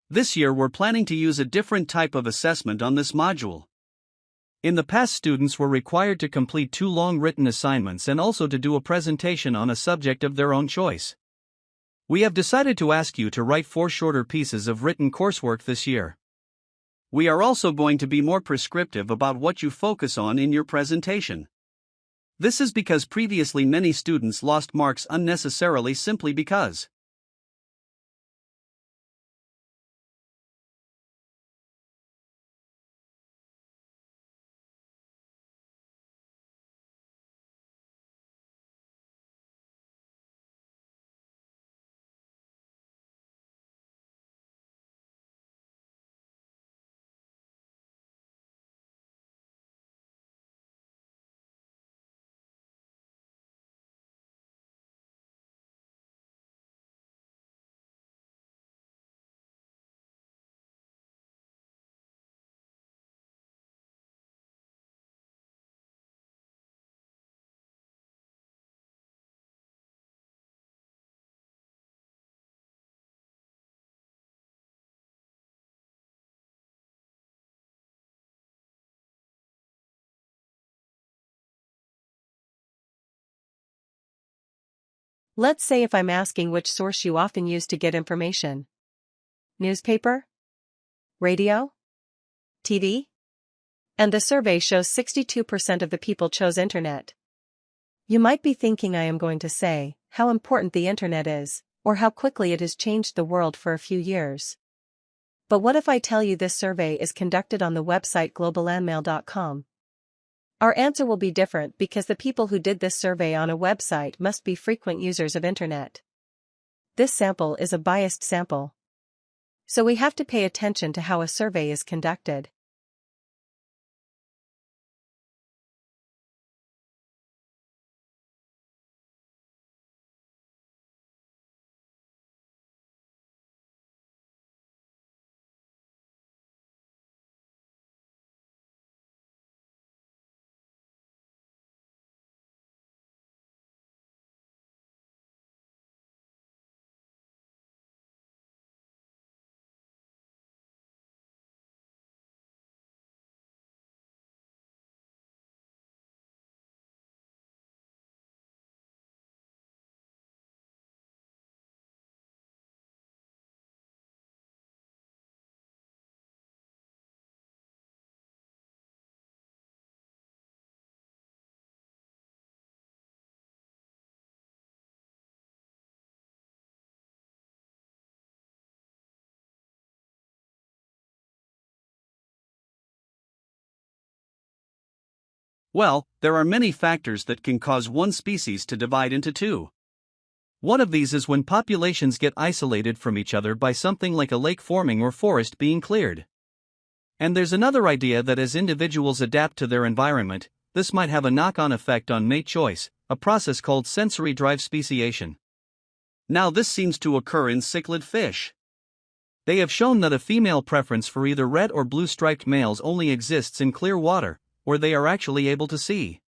This year we're planning to use a different type of assessment on this module. In the past, students were required to complete 2 long written assignments and also to do a presentation on a subject of their own choice. We have decided to ask you to write 4 shorter pieces of written coursework this year. We are also going to be more prescriptive about what you focus on in your presentation. This is because previously many students lost marks unnecessarily simply because Let's say if I'm asking which source you often use to get information. Newspaper? Radio? TV? And the survey shows 62% of the people chose internet. You might be thinking I am going to say how important the internet is, or how quickly it has changed the world for a few years. But what if I tell you this survey is conducted on the website globalandmail.com? Our answer will be different because the people who did this survey on a website must be frequent users of internet. This sample is a biased sample. So we have to pay attention to how a survey is conducted. Well, there are many factors that can cause one species to divide into 2. One of these is when populations get isolated from each other by something like a lake forming or forest being cleared. And there's another idea that as individuals adapt to their environment, this might have a knock-on effect on mate choice, a process called sensory drive speciation. Now this seems to occur in cichlid fish. They have shown that a female preference for either red or blue striped males only exists in clear water, where they are actually able to see.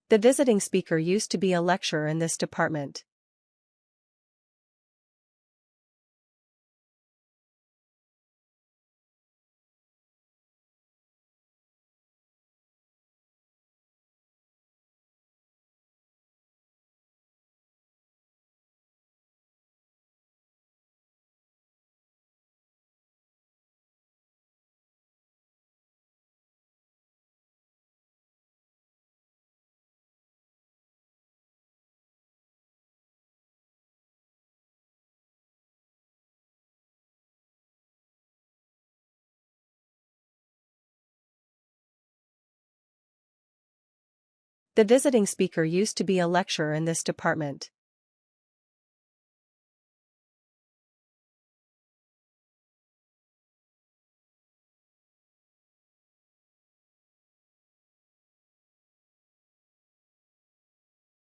The visiting speaker used to be a lecturer in this department. The visiting speaker used to be a lecturer in this department.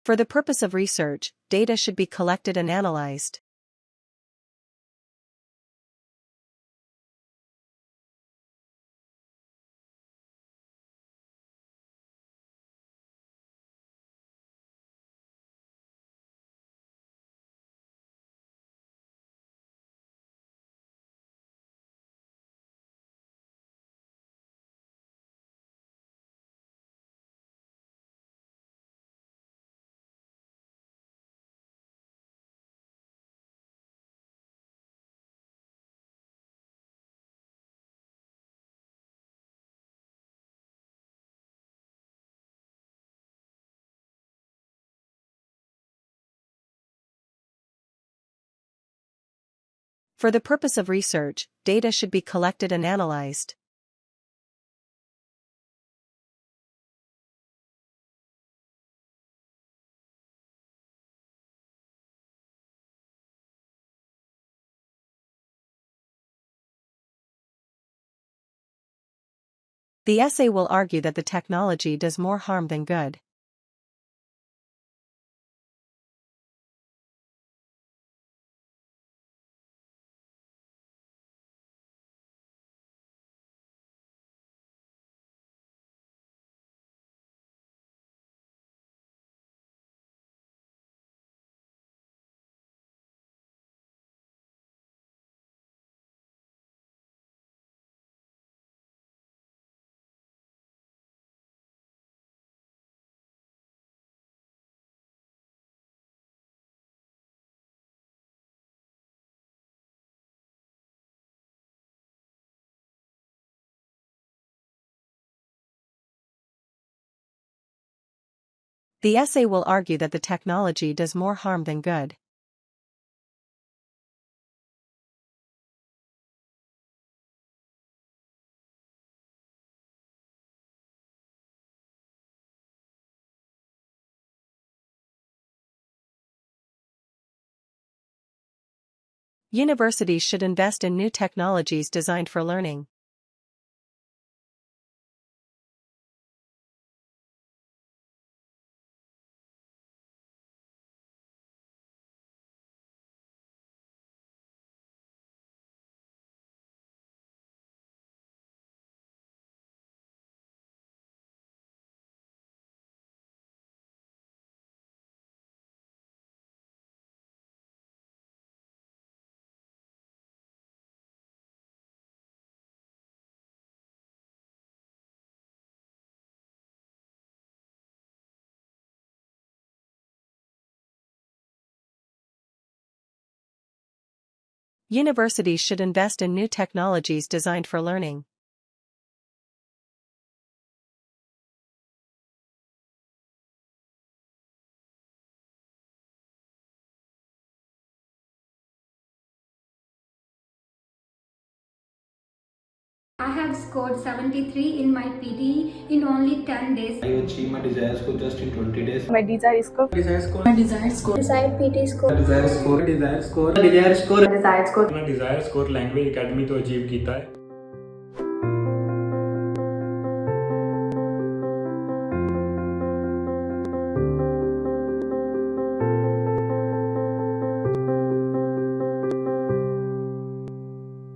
For the purpose of research, data should be collected and analyzed. For the purpose of research, data should be collected and analyzed. The essay will argue that the technology does more harm than good. The essay will argue that the technology does more harm than good. Universities should invest in new technologies designed for learning. Universities should invest in new technologies designed for learning. I have scored 73 in my PTE in only 10 days. I achieved my desired score just in 20 days. My desired score. Desired score. My desired score. Desired PT score. Desired score. Desired score. Desired score. Desired score. मैं desired score language academy तो achieve ਕੀਤਾ है.